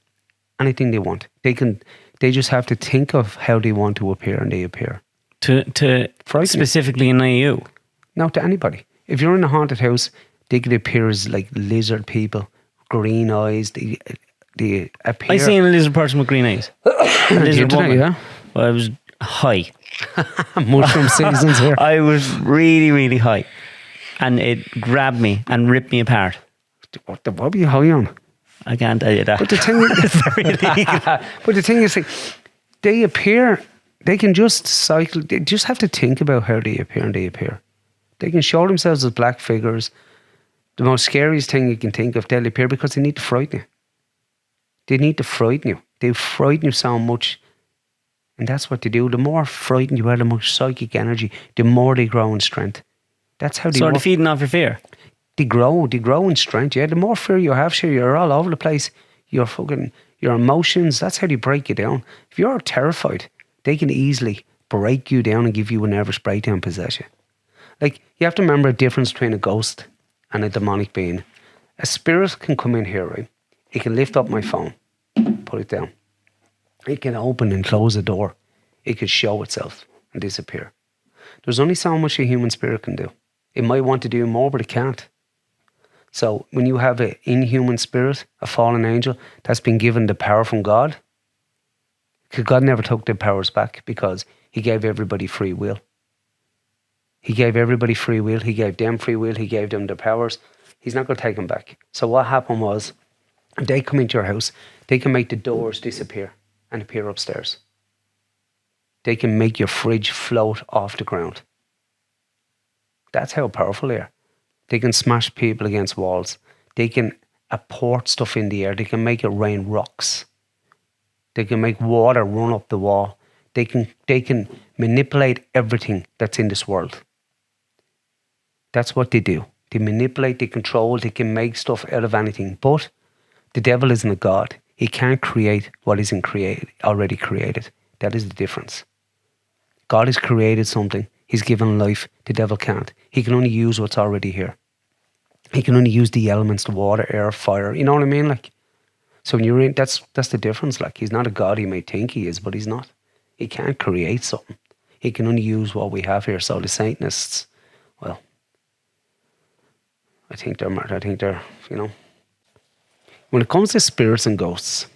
anything they want. They just have to think of how they want to appear and they appear. To specifically annoy you? No, to anybody. If you're in a haunted house, they could appear as like lizard people, green eyes, they appear. I seen a lizard person with green eyes. A lizard woman. Yeah. Well, I was high. Mushroom seasons here. I was really, really high. And it grabbed me and ripped me apart. What were you high on? I can't tell you that. But the thing is, but the thing is, they appear they can just cycle. They just have to think about how they appear and they appear. They can show themselves as black figures. The most scariest thing you can think of, they'll appear because they need to frighten you. They need to frighten you. They frighten you so much. And that's what they do. The more frightened you are, the more psychic energy, the more they grow in strength. That's how they Sort work. of feeding off your fear. They grow in strength. Yeah, the more fear you have, sure, you're all over the place. Your emotions, that's how they break you down. If you're terrified, they can easily break you down and give you a nervous breakdown and possess you. Like, you have to remember a difference between a ghost and a demonic being. A spirit can come in here, right? It can lift up my phone, put it down. It can open and close a door. It can show itself and disappear. There's only so much a human spirit can do. It might want to do more, but it can't. So when you have an inhuman spirit, a fallen angel, that's been given the power from God, because God never took their powers back because he gave everybody free will. He gave everybody free will. He gave them free will. He gave them their powers. He's not going to take them back. So what happened was, if they come into your house, they can make the doors disappear and appear upstairs. They can make your fridge float off the ground. That's how powerful they are. They can smash people against walls. They can apport stuff in the air. They can make it rain rocks. They can make water run up the wall. They can manipulate everything that's in this world. That's what they do. They manipulate, they control, they can make stuff out of anything. But the devil isn't a god. He can't create what isn't already created. That is the difference. God has created something. He's given life. The devil can't. He can only use what's already here. He can only use the elements, the water, air, fire. You know what I mean? Like, so when you're in, that's the difference. Like, he's not a god he may think he is, but he's not. He can't create something. He can only use what we have here. So the Satanists, well, I think they're, you know. When it comes to spirits and ghosts,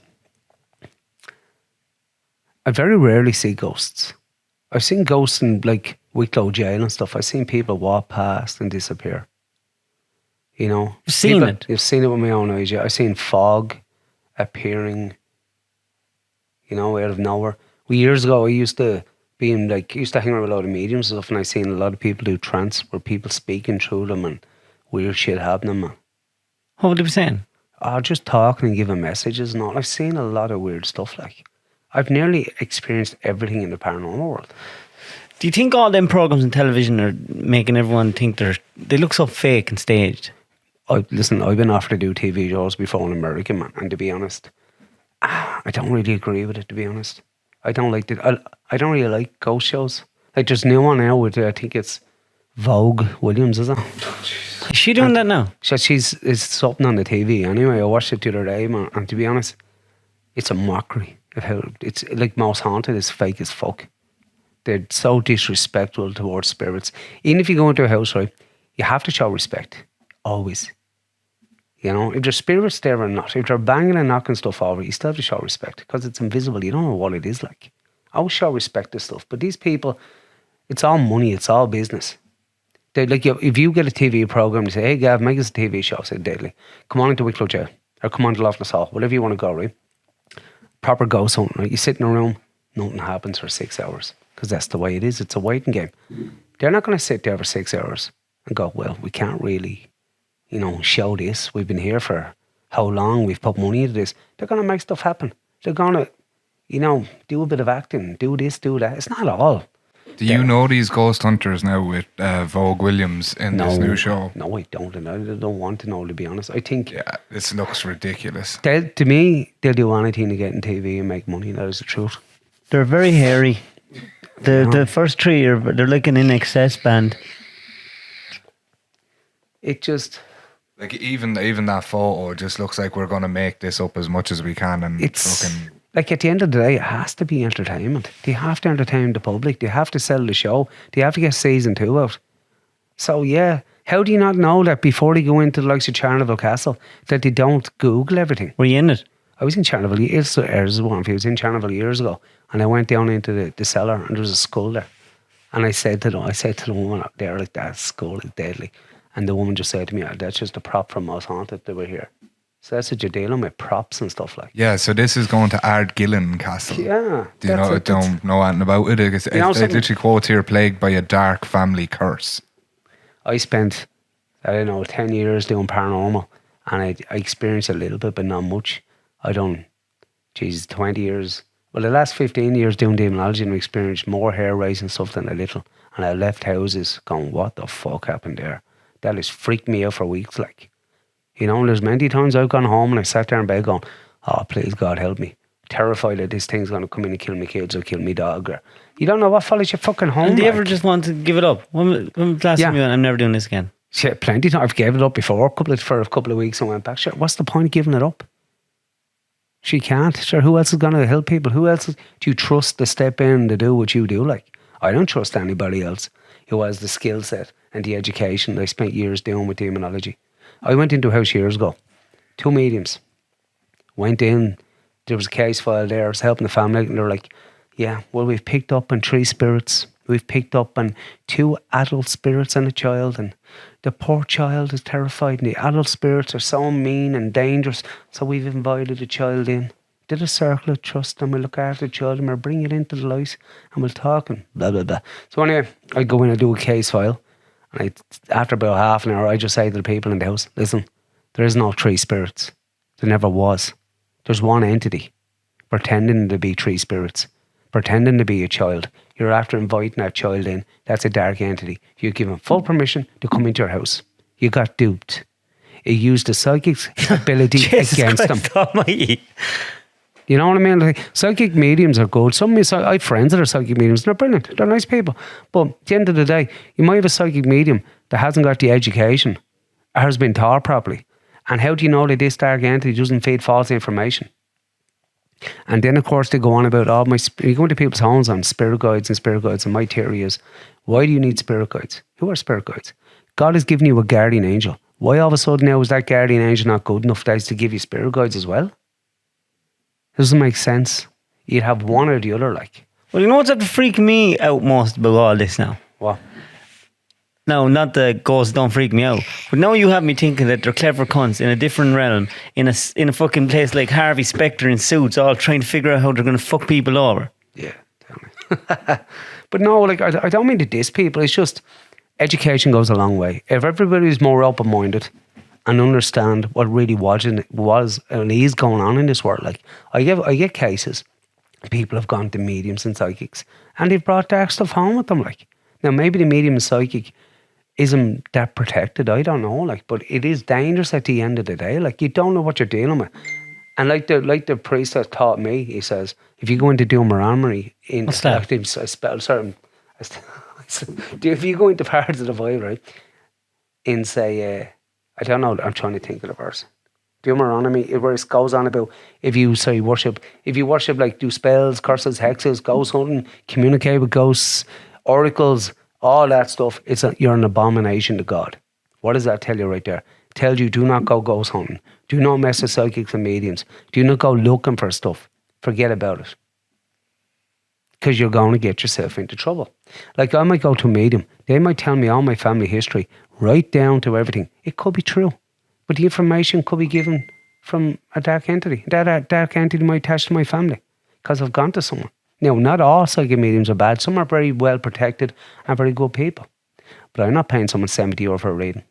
I very rarely see ghosts. I've seen ghosts in like Wicklow jail and stuff. I've seen people walk past and disappear. You know, You've seen it? You've seen it with my own eyes. Yeah, I've seen fog appearing, you know, out of nowhere. Years ago, I used to hang around with a lot of mediums and stuff, and I seen a lot of people do trance where people speaking through them and weird shit happening, man. What would you be saying? Just talking and giving messages and all. I've seen a lot of weird stuff. Like, I've nearly experienced everything in the paranormal world. Do you think all them programs on television are making everyone think they look so fake and staged? Listen, I've been offered to do TV shows before in America, man, and to be honest, I don't really agree with it, to be honest. I don't really like ghost shows. Like, there's new one now with, I think it's Vogue Williams, is it? Is she doing that now? It's something on the TV anyway. I watched it the other day, man, and to be honest, it's a mockery of how it's like Most Haunted is fake as fuck. They're so disrespectful towards spirits. Even if you go into a house, right, you have to show respect. Always. You know, if there's spirits there or not, if they're banging and knocking stuff over, you still have to show respect because it's invisible. You don't know what it is like. I always show respect to stuff. But these people, it's all money, it's all business. They like, if you get a TV program, they say, hey, Gav, make us a TV show. I say, deadly. Come on into Wicklow Jail or come on to Loughlin Hall, whatever you want to go, right? Proper ghost hunting, right? You sit in a room, nothing happens for 6 hours because that's the way it is. It's a waiting game. They're not going to sit there for 6 hours and go, well, we can't really, you know, show this. We've been here for how long? We've put money into this. They're going to make stuff happen. They're going to, you know, do a bit of acting, do this, do that. It's not all. Do you know these ghost hunters now with Vogue Williams in this new show? No, I don't. And I don't want to know, to be honest. I think... Yeah, this looks ridiculous. To me, they'll do anything to get in TV and make money. That is the truth. They're very hairy. The first three, they're like an INXS band. It just... Like, even that photo just looks like we're going to make this up as much as we can. And it's... fucking... Like, at the end of the day, it has to be entertainment. They have to entertain the public. They have to sell the show. They have to get season 2 out. So, yeah. How do you not know that before they go into the likes of Charleville Castle, that they don't Google everything? Were you in it? I was in Charleville. I was in Charleville years ago. And I went down into the cellar and there was a skull there. And I said to the woman up there, like, that skull is deadly. And the woman just said to me, that's just a prop from Most Haunted that we're here. So that's what you're dealing with, props and stuff like. Yeah, so this is going to Ardgillen Castle. Yeah. Do you know? Don't know anything about it. It literally quotes here, plagued by a dark family curse. I spent, I don't know, 10 years doing paranormal, and I experienced a little bit, but not much. I done, 20 years. Well, the last 15 years doing demonology, and I experienced more hair raising stuff than a little. And I left houses going, what the fuck happened there? That has freaked me out for weeks, like. You know, there's many times I've gone home and I sat there in bed going, oh, please, God, help me. Terrified that this thing's going to come in and kill my kids or kill my dog. Or, you don't know what follows you fucking home. And do you ever just want to give it up? When last time you went, I'm never doing this again? Yeah, plenty of times. I've gave it up before for a couple of weeks and went back. Sure, what's the point of giving it up? She can't. Sure, who else is going to help people? Who else do you trust to step in to do what you do? Like, I don't trust anybody else who has the skill set and the education that I spent years doing with demonology. I went into a house years ago, 2 mediums. Went in, there was a case file there, I was helping the family, and they were like, yeah, well, we've picked up on 3 spirits. We've picked up on 2 adult spirits and a child, and the poor child is terrified, and the adult spirits are so mean and dangerous, so we've invited the child in. Did a circle of trust, and we'll look after the child, and we'll bring it into the light, and we'll talk, and blah, blah, blah. So anyway, I go in and do a case file. And after about half an hour, I just say to the people in the house, listen, there is no 3 spirits. There never was. There's one entity pretending to be 3 spirits, pretending to be a child. You're after inviting that child in. That's a dark entity. You give him full permission to come into your house. You got duped. It used the psychic's ability against them. Almighty. You know what I mean? Like, psychic mediums are good. I have friends that are psychic mediums. They're brilliant. They're nice people. But at the end of the day, you might have a psychic medium that hasn't got the education or has been taught properly. And how do you know that this dark entity doesn't feed false information? And then, of course, they go on about, you go into people's homes on spirit guides. And my theory is, why do you need spirit guides? Who are spirit guides? God has given you a guardian angel. Why all of a sudden now is that guardian angel not good enough to give you spirit guides as well? Doesn't make sense. You'd have one or the other, like. Well, you know what's up to freak me out most about all this now? What? No, not the ghosts don't freak me out. But now you have me thinking that they're clever cunts in a different realm, in a fucking place like Harvey Specter in suits, all trying to figure out how they're going to fuck people over. Yeah, tell me. But no, like, I don't mean to diss people. It's just education goes a long way. If everybody's more open-minded and understand what really was and is going on in this world. Like, I get cases, people have gone to mediums and psychics, and they've brought dark stuff home with them. Like, now maybe the medium and psychic isn't that protected. I don't know. Like, but it is dangerous at the end of the day. Like, you don't know what you're dealing with. And like the priest that taught me, he says, if you go into doing Moranmary in what's that? If you go into parts of the Bible, right, in say. I don't know. I'm trying to think of the verse. Deuteronomy, where it goes on about if you worship, like do spells, curses, hexes, ghost hunting, communicate with ghosts, oracles, all that stuff. You're an abomination to God. What does that tell you right there? It tells you do not go ghost hunting. Do not mess with psychics and mediums. Do not go looking for stuff. Forget about it. Because you're going to get yourself into trouble. Like, I might go to a medium. They might tell me all my family history, right down to everything. It could be true. But the information could be given from a dark entity. That dark entity might attach to my family because I've gone to someone. Now, not all psychic mediums are bad. Some are very well protected and very good people. But I'm not paying someone €70 for a reading.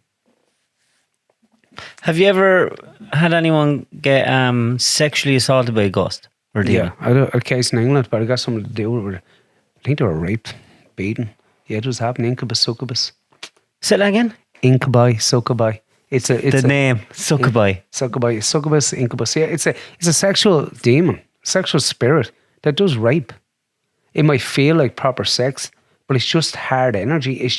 Have you ever had anyone get sexually assaulted by a ghost? Or yeah, I had a case in England, but I got something to do with it. I think they were raped, beaten. Yeah, it was happening. Incubus, succubus. Say that again? Incubi, succubi. It's the name, succubi. Succubus, incubus. Yeah, it's a sexual demon, sexual spirit that does rape. It might feel like proper sex, but it's just hard energy. It's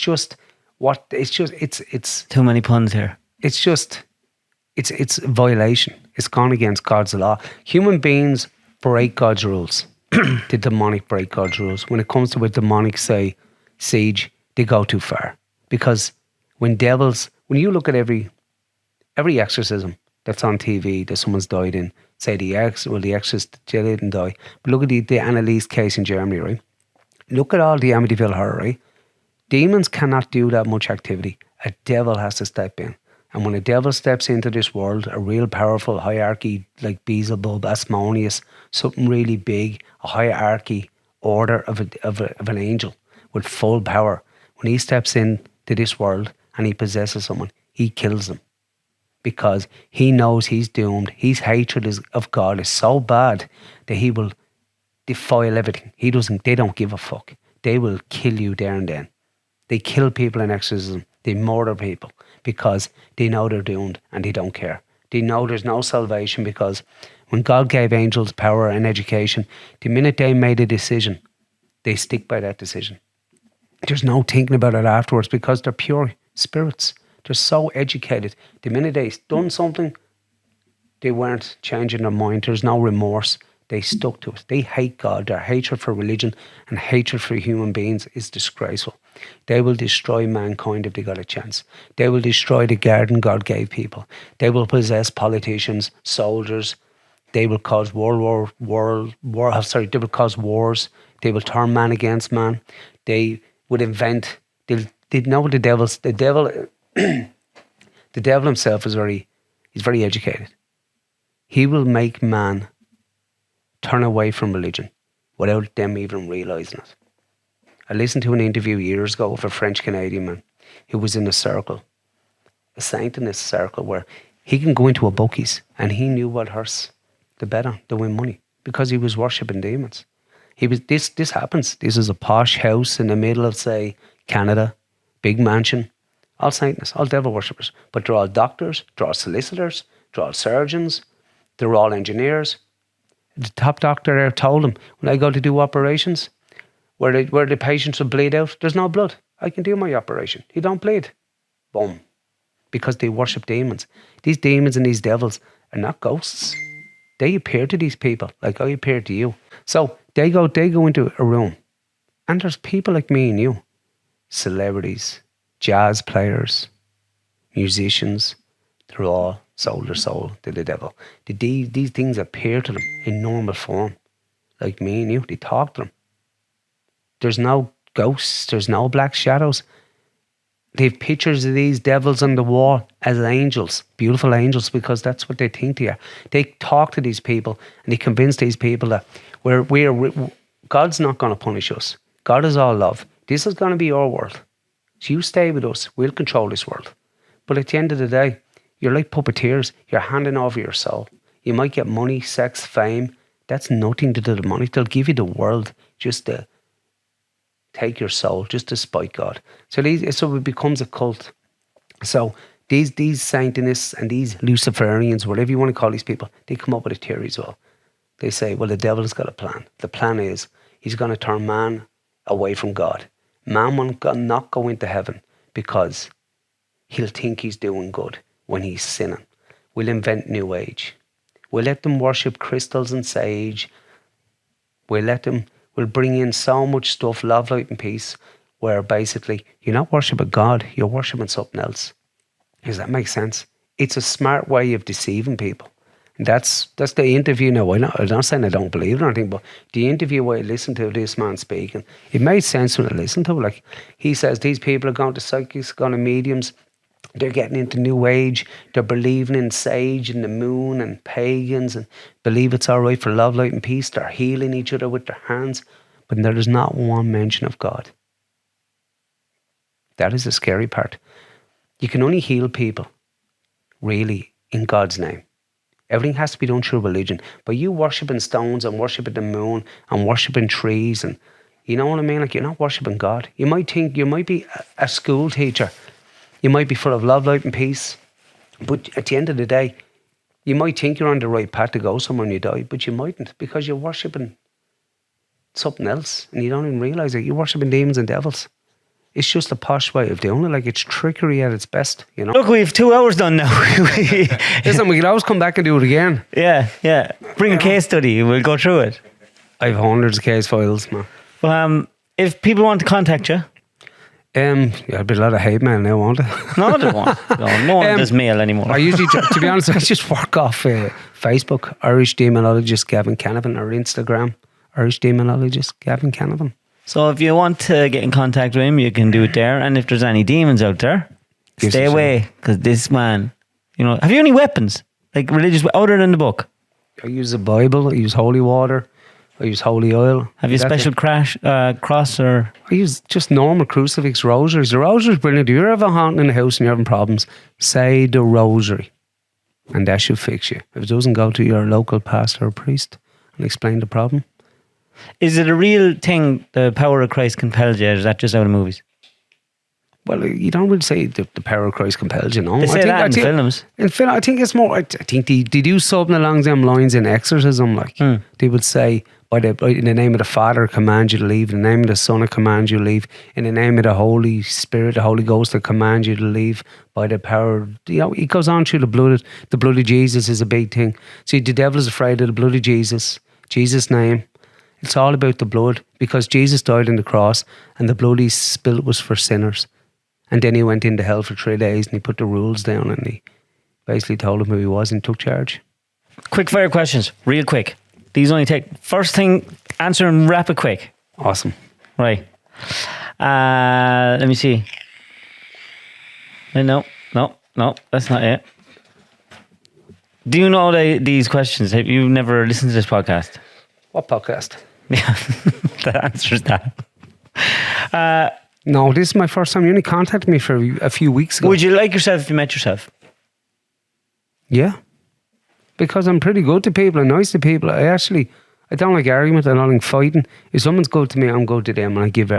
too many puns here. It's violation. It's gone against God's law. Human beings break God's rules. The demonic break God's rules. When it comes to a demonic, say, siege, they go too far. Because when you look at every exorcism that's on TV that someone's died in, say the exorcist didn't die. But look at the Annalise case in Germany, right? Look at all the Amityville horror, right? Demons cannot do that much activity. A devil has to step in. And when a devil steps into this world, a real powerful hierarchy like Beelzebub, Asmodeus, something really big, a hierarchy order of an angel with full power, when he steps into this world and he possesses someone, he kills them. Because he knows he's doomed. His hatred of God is so bad that he will defile everything. They don't give a fuck. They will kill you there and then. They kill people in exorcism. They murder people because they know they're doomed and they don't care. They know there's no salvation because when God gave angels power and education, the minute they made a decision, they stick by that decision. There's no thinking about it afterwards because they're pure spirits. They're so educated. The minute they done something, they weren't changing their mind. There's no remorse. They stuck to it. They hate God. Their hatred for religion and hatred for human beings is disgraceful. They will destroy mankind if they got a chance. They will destroy the garden God gave people. They will possess politicians, soldiers. They will cause they will cause wars. They will turn man against man. They would invent. They know the devil. The devil himself is he's very educated. He will make man turn away from religion without them even realising it. I listened to an interview years ago of a French Canadian man who was in a circle, a Satanist circle, where he can go into a bookies and he knew what horse to bet on to win money because he was worshipping demons. This happens. This is a posh house in the middle of, say, Canada, big mansion, all Satanists, all devil worshippers, but they're all doctors, they're all solicitors, they're all surgeons, they're all engineers. The top doctor there told him, when I go to do operations, where the patients will bleed out, there's no blood. I can do my operation. You don't bleed. Boom. Because they worship demons. These demons and these devils are not ghosts. They appear to these people like I appear to you. So they go into a room and there's people like me and you, celebrities, jazz players, musicians, they're all sold their soul to the devil. These things appear to them in normal form, like me and you. They talk to them. There's no ghosts. There's no black shadows. They have pictures of these devils on the wall as angels, beautiful angels, because that's what they think they are. They talk to these people and they convince these people that God's not going to punish us. God is all love. This is going to be our world. So you stay with us. We'll control this world. But at the end of the day, you're like puppeteers. You're handing over your soul. You might get money, sex, fame. That's nothing to do with money. They'll give you the world just to take your soul, just to spite God. So it becomes a cult. So these Satanists and these Luciferians, whatever you want to call these people, they come up with a theory as well. They say, well, the devil's got a plan. The plan is he's going to turn man away from God. Man will not go into heaven because he'll think he's doing good when he's sinning. We'll invent New Age. We'll let them worship crystals and sage. We'll bring in so much stuff, love, light and peace, where basically you're not worshipping God, you're worshipping something else. Does that make sense? It's a smart way of deceiving people. And that's the interview now. I'm not saying I don't believe it or anything, but the interview where I listened to this man speaking, it made sense when I listened to it. Like, he says these people are going to psychics, going to mediums, they're getting into New Age, they're believing in sage and the moon and pagans and believe it's all right for love, light and peace. They're healing each other with their hands, but there is not one mention of God. That is the scary part. You can only heal people, really, in God's name. Everything has to be done through religion. But you worshipping stones and worshipping the moon and worshipping trees, and you know what I mean? Like, you're not worshipping God. You might think you might be a school teacher. You might be full of love, light and peace. But at the end of the day, you might think you're on the right path to go somewhere when you die, but you mightn't, because you're worshipping something else and you don't even realise it. You're worshipping demons and devils. It's just a posh way of doing it. Like, it's trickery at its best, you know. Look, we've 2 hours done now. Listen, we can always come back and do it again. Yeah. Bring a case study. We'll go through it. I have hundreds of case files, man. Well, if people want to contact you, there'll be a lot of hate mail now, won't it? No, there won't. No one does mail anymore. I usually, to be honest, I just work off Facebook, Irish Demonologist Gavin Canavan, or Instagram, Irish Demonologist Gavin Canavan. So if you want to get in contact with him, you can do it there. And if there's any demons out there, Stay away, because this man, have you any weapons? Like religious, other than the book? I use the Bible, I use holy water, I use holy oil. Have you a special cross or? I use just normal crucifix, rosaries. The rosary is brilliant. If you're ever haunting in the house and you're having problems, say the rosary and that should fix you. If it doesn't, go to your local pastor or priest and explain the problem. Is it a real thing, the power of Christ compels you, or is that just out of movies? Well, you don't really say the power of Christ compels you, no. They say that in films. In film, I think it's more, I think they do something along them lines in exorcism, like. They would say, in the name of the Father, I command you to leave. In the name of the Son, I command you to leave. In the name of the Holy Spirit, the Holy Ghost, I command you to leave. By the power, it goes on through the blood. The blood of Jesus is a big thing. See, the devil is afraid of the blood of Jesus. Jesus' name. It's all about the blood, because Jesus died on the cross and the blood he spilled was for sinners. And then he went into hell for 3 days and he put the rules down and he basically told him who he was and took charge. Quick fire questions, real quick. These only take, first thing, answer in rapid quick. Awesome. Right. Let me see. No, that's not it. Do you know these questions? Have you never listened to this podcast? What podcast? Yeah, that answers that. No, this is my first time. You only contacted me for a few weeks ago. Would you like yourself if you met yourself? Yeah. Because I'm pretty good to people and nice to people. I don't like argument. I don't like fighting. If someone's good to me, I'm good to them, and I give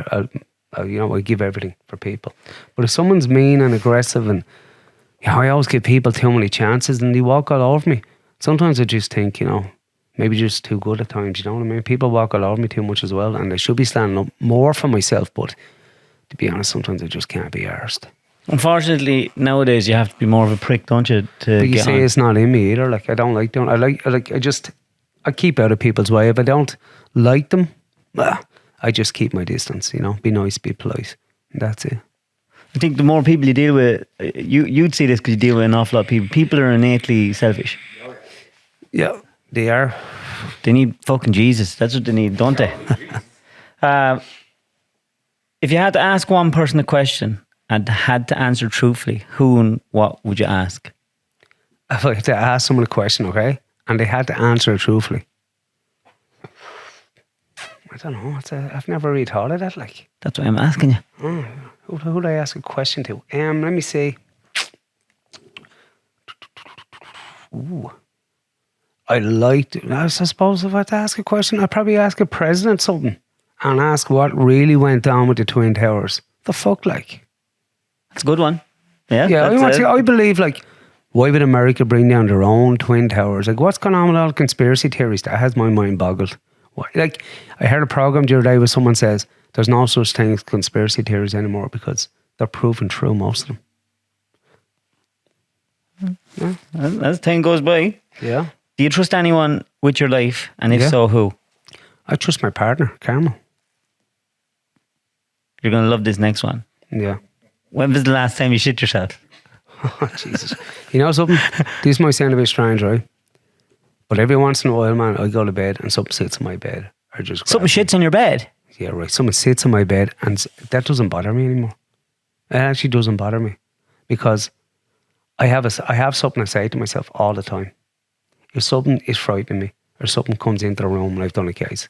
everything for people. But if someone's mean and aggressive, and I always give people too many chances, and they walk all over me. Sometimes I just think, maybe just too good at times. You know what I mean? People walk all over me too much as well, and I should be standing up more for myself. But to be honest, sometimes I just can't be arsed. Unfortunately, nowadays you have to be more of a prick, don't you? But you say it's not in me either. Like, I don't like them. I keep out of people's way. If I don't like them, I just keep my distance. Be nice, be polite. And that's it. I think the more people you deal with, you'd see this because you deal with an awful lot of people. People are innately selfish. Yeah, they are. They need fucking Jesus. That's what they need, don't they? If you had to ask one person a question and had to answer truthfully, who and what would you ask? If I had to ask someone a question, okay, and they had to answer it truthfully, I don't know. I've never really thought of that. Like, that's why I'm asking you. Who would I ask a question to? Let me see. Ooh. I suppose if I had to ask a question, I'd probably ask a president something and ask what really went on with the Twin Towers. The fuck, like? That's a good one. Yeah. I believe, like, why would America bring down their own Twin Towers? Like, what's going on with all the conspiracy theories? That has my mind boggled. Why? Like, I heard a program the other day where someone says there's no such thing as conspiracy theories anymore because they're proven true, most of them. Yeah. As time goes by. Yeah. Do you trust anyone with your life? And if so, who? I trust my partner, Carmel. You're going to love this next one. Yeah. When was the last time you shit yourself? Oh, Jesus. You know something? This might sound a bit strange, right? But every once in a while, man, I go to bed and something sits on my bed. Something shits on your bed? Yeah, right. Someone sits on my bed and that doesn't bother me anymore. It actually doesn't bother me because I have something to say to myself all the time. If something is frightening me or something comes into the room and I've done a case,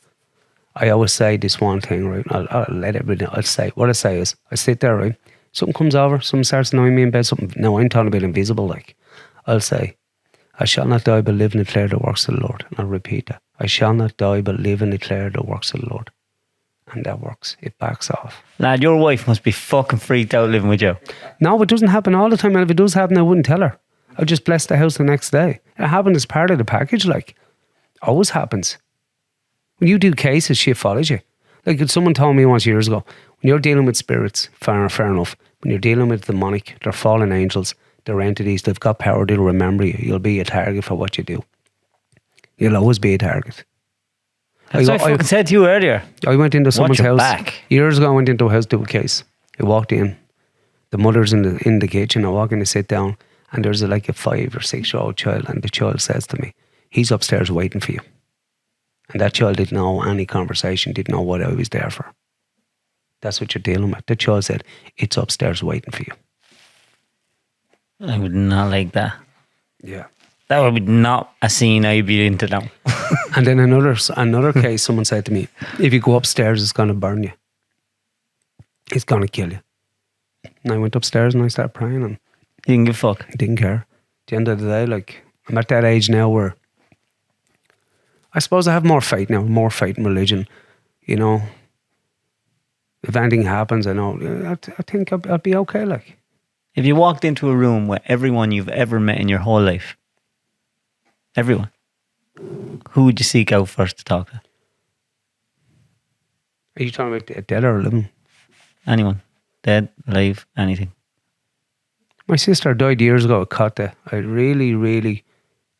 I always say this one thing, right? I'll let everybody know. What I say is, I sit there, right? Something comes over, something starts annoying me in bed, no, I'm talking about invisible, like. I'll say, I shall not die but live and declare the works of the Lord. And I'll repeat that. I shall not die but live and declare the works of the Lord. And that works. It backs off. Lad, your wife must be fucking freaked out living with you. No, it doesn't happen all the time. And if it does happen, I wouldn't tell her. I'll just bless the house the next day. It happened as part of the package, like. Always happens. When you do cases, shit follows you. Like someone told me once years ago, when you're dealing with spirits, fair enough. When you're dealing with demonic, they're fallen angels, they're entities, they've got power, they'll remember you. You'll be a target for what you do. You'll always be a target. That's what I fucking said to you earlier. I went into someone's house. Back. Years ago, I went into a house to do a case. I walked in. The mother's in the kitchen. I walk in to sit down, and there's like a 5 or 6 year old child, and the child says to me, he's upstairs waiting for you. And that child didn't know any conversation, didn't know what I was there for. That's what you're dealing with. The child said, it's upstairs waiting for you. I would not like that. Yeah. That would be not a scene I'd be into now. And then another case, someone said to me, if you go upstairs, it's going to burn you. It's going to kill you. And I went upstairs and I started praying and You didn't give a fuck. I didn't care. At the end of the day, like, I'm at that age now where I suppose I have more faith now, more faith in religion. You know, if anything happens, I know, I think I'll be okay, like. If you walked into a room with everyone you've ever met in your whole life, everyone, who would you seek out first to talk to? Are you talking about dead or living? Anyone. Dead, alive, anything. My sister died years ago at Cotta. I'd really, really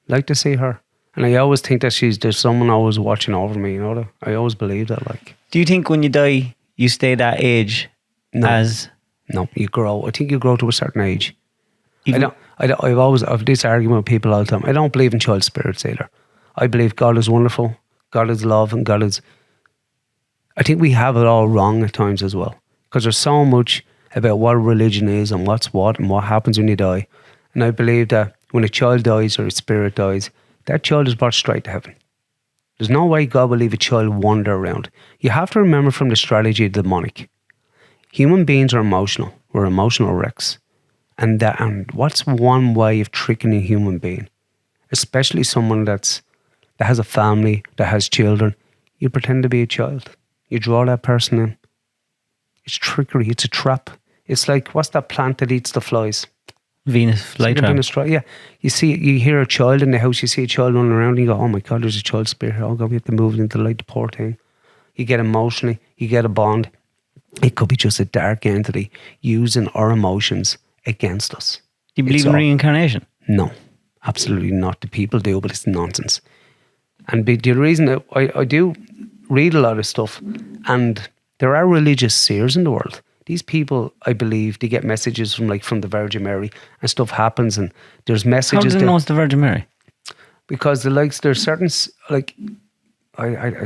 like to see her. And I always think that there's someone always watching over me, you know. I always believe that, like. Do you think when you die, you stay that age as... No, you grow. I think you grow to a certain age. Even, I've this argument with people all the time. I don't believe in child spirits either. I believe God is wonderful, God is love, and God is... I think we have it all wrong at times as well. Because there's so much about what religion is and what's what and what happens when you die. And I believe that when a child dies or a spirit dies, that child is brought straight to heaven. There's no way God will leave a child wander around. You have to remember from the strategy of the demonic. Human beings are emotional. We're emotional wrecks. And what's one way of tricking a human being? Especially someone that has a family, that has children. You pretend to be a child. You draw that person in. It's trickery. It's a trap. It's like, what's that plant that eats the flies? Venus flytrap. Yeah. You hear a child in the house, you see a child running around, and you go, oh my God, there's a child spirit. Oh God, we have to move it into the light, the poor thing. You get emotionally, you get a bond. It could be just a dark entity using our emotions against us. Do you believe in reincarnation? No, absolutely not. The people do, but it's nonsense. And the reason that I do read a lot of stuff, and there are religious seers in the world. These people, I believe, they get messages from the Virgin Mary, and stuff happens, and there's messages. How do they know it's the Virgin Mary? Because there's certain it's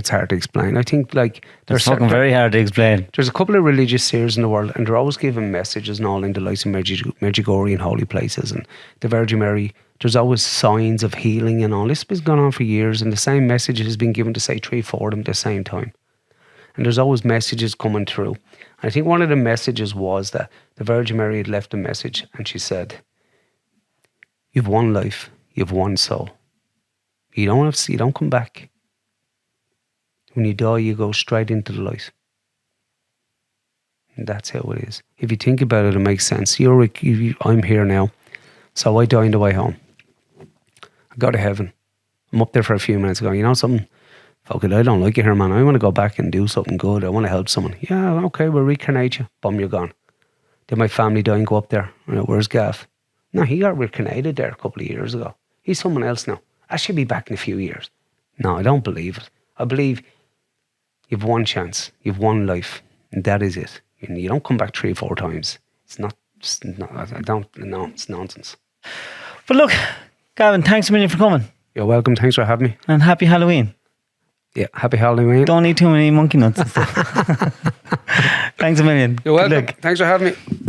hard to explain. I think it's fucking very hard to explain. There's a couple of religious seers in the world, and they're always giving messages and all in the likes of Medjugorje and holy places, and the Virgin Mary. There's always signs of healing and all. This has been going on for years, and the same message has been given to say 3-4 of them at the same time. And there's always messages coming through. I think one of the messages was that the Virgin Mary had left a message, and she said, "You've one life, you've one soul. You don't come back. When you die, you go straight into the light." And that's how it is. If you think about it, it makes sense. I'm here now, so I die on the way home. I go to heaven. I'm up there for a few minutes going, you know something? Fuck it, I don't like it here, man. I want to go back and do something good. I want to help someone. Yeah, okay, we'll reincarnate you. Boom, you're gone. Then my family die and go up there. Where's Gav? No, he got reincarnated there a couple of years ago. He's someone else now. I should be back in a few years. No, I don't believe it. I believe you've one chance. You've one life. And that is it. You don't come back 3 or 4 times. It's nonsense. But look, Gavin, thanks a million for coming. You're welcome. Thanks for having me. And happy Halloween. Yeah, happy Halloween. Don't eat too many monkey nuts and stuff. Thanks a million. You're welcome. Thanks for having me.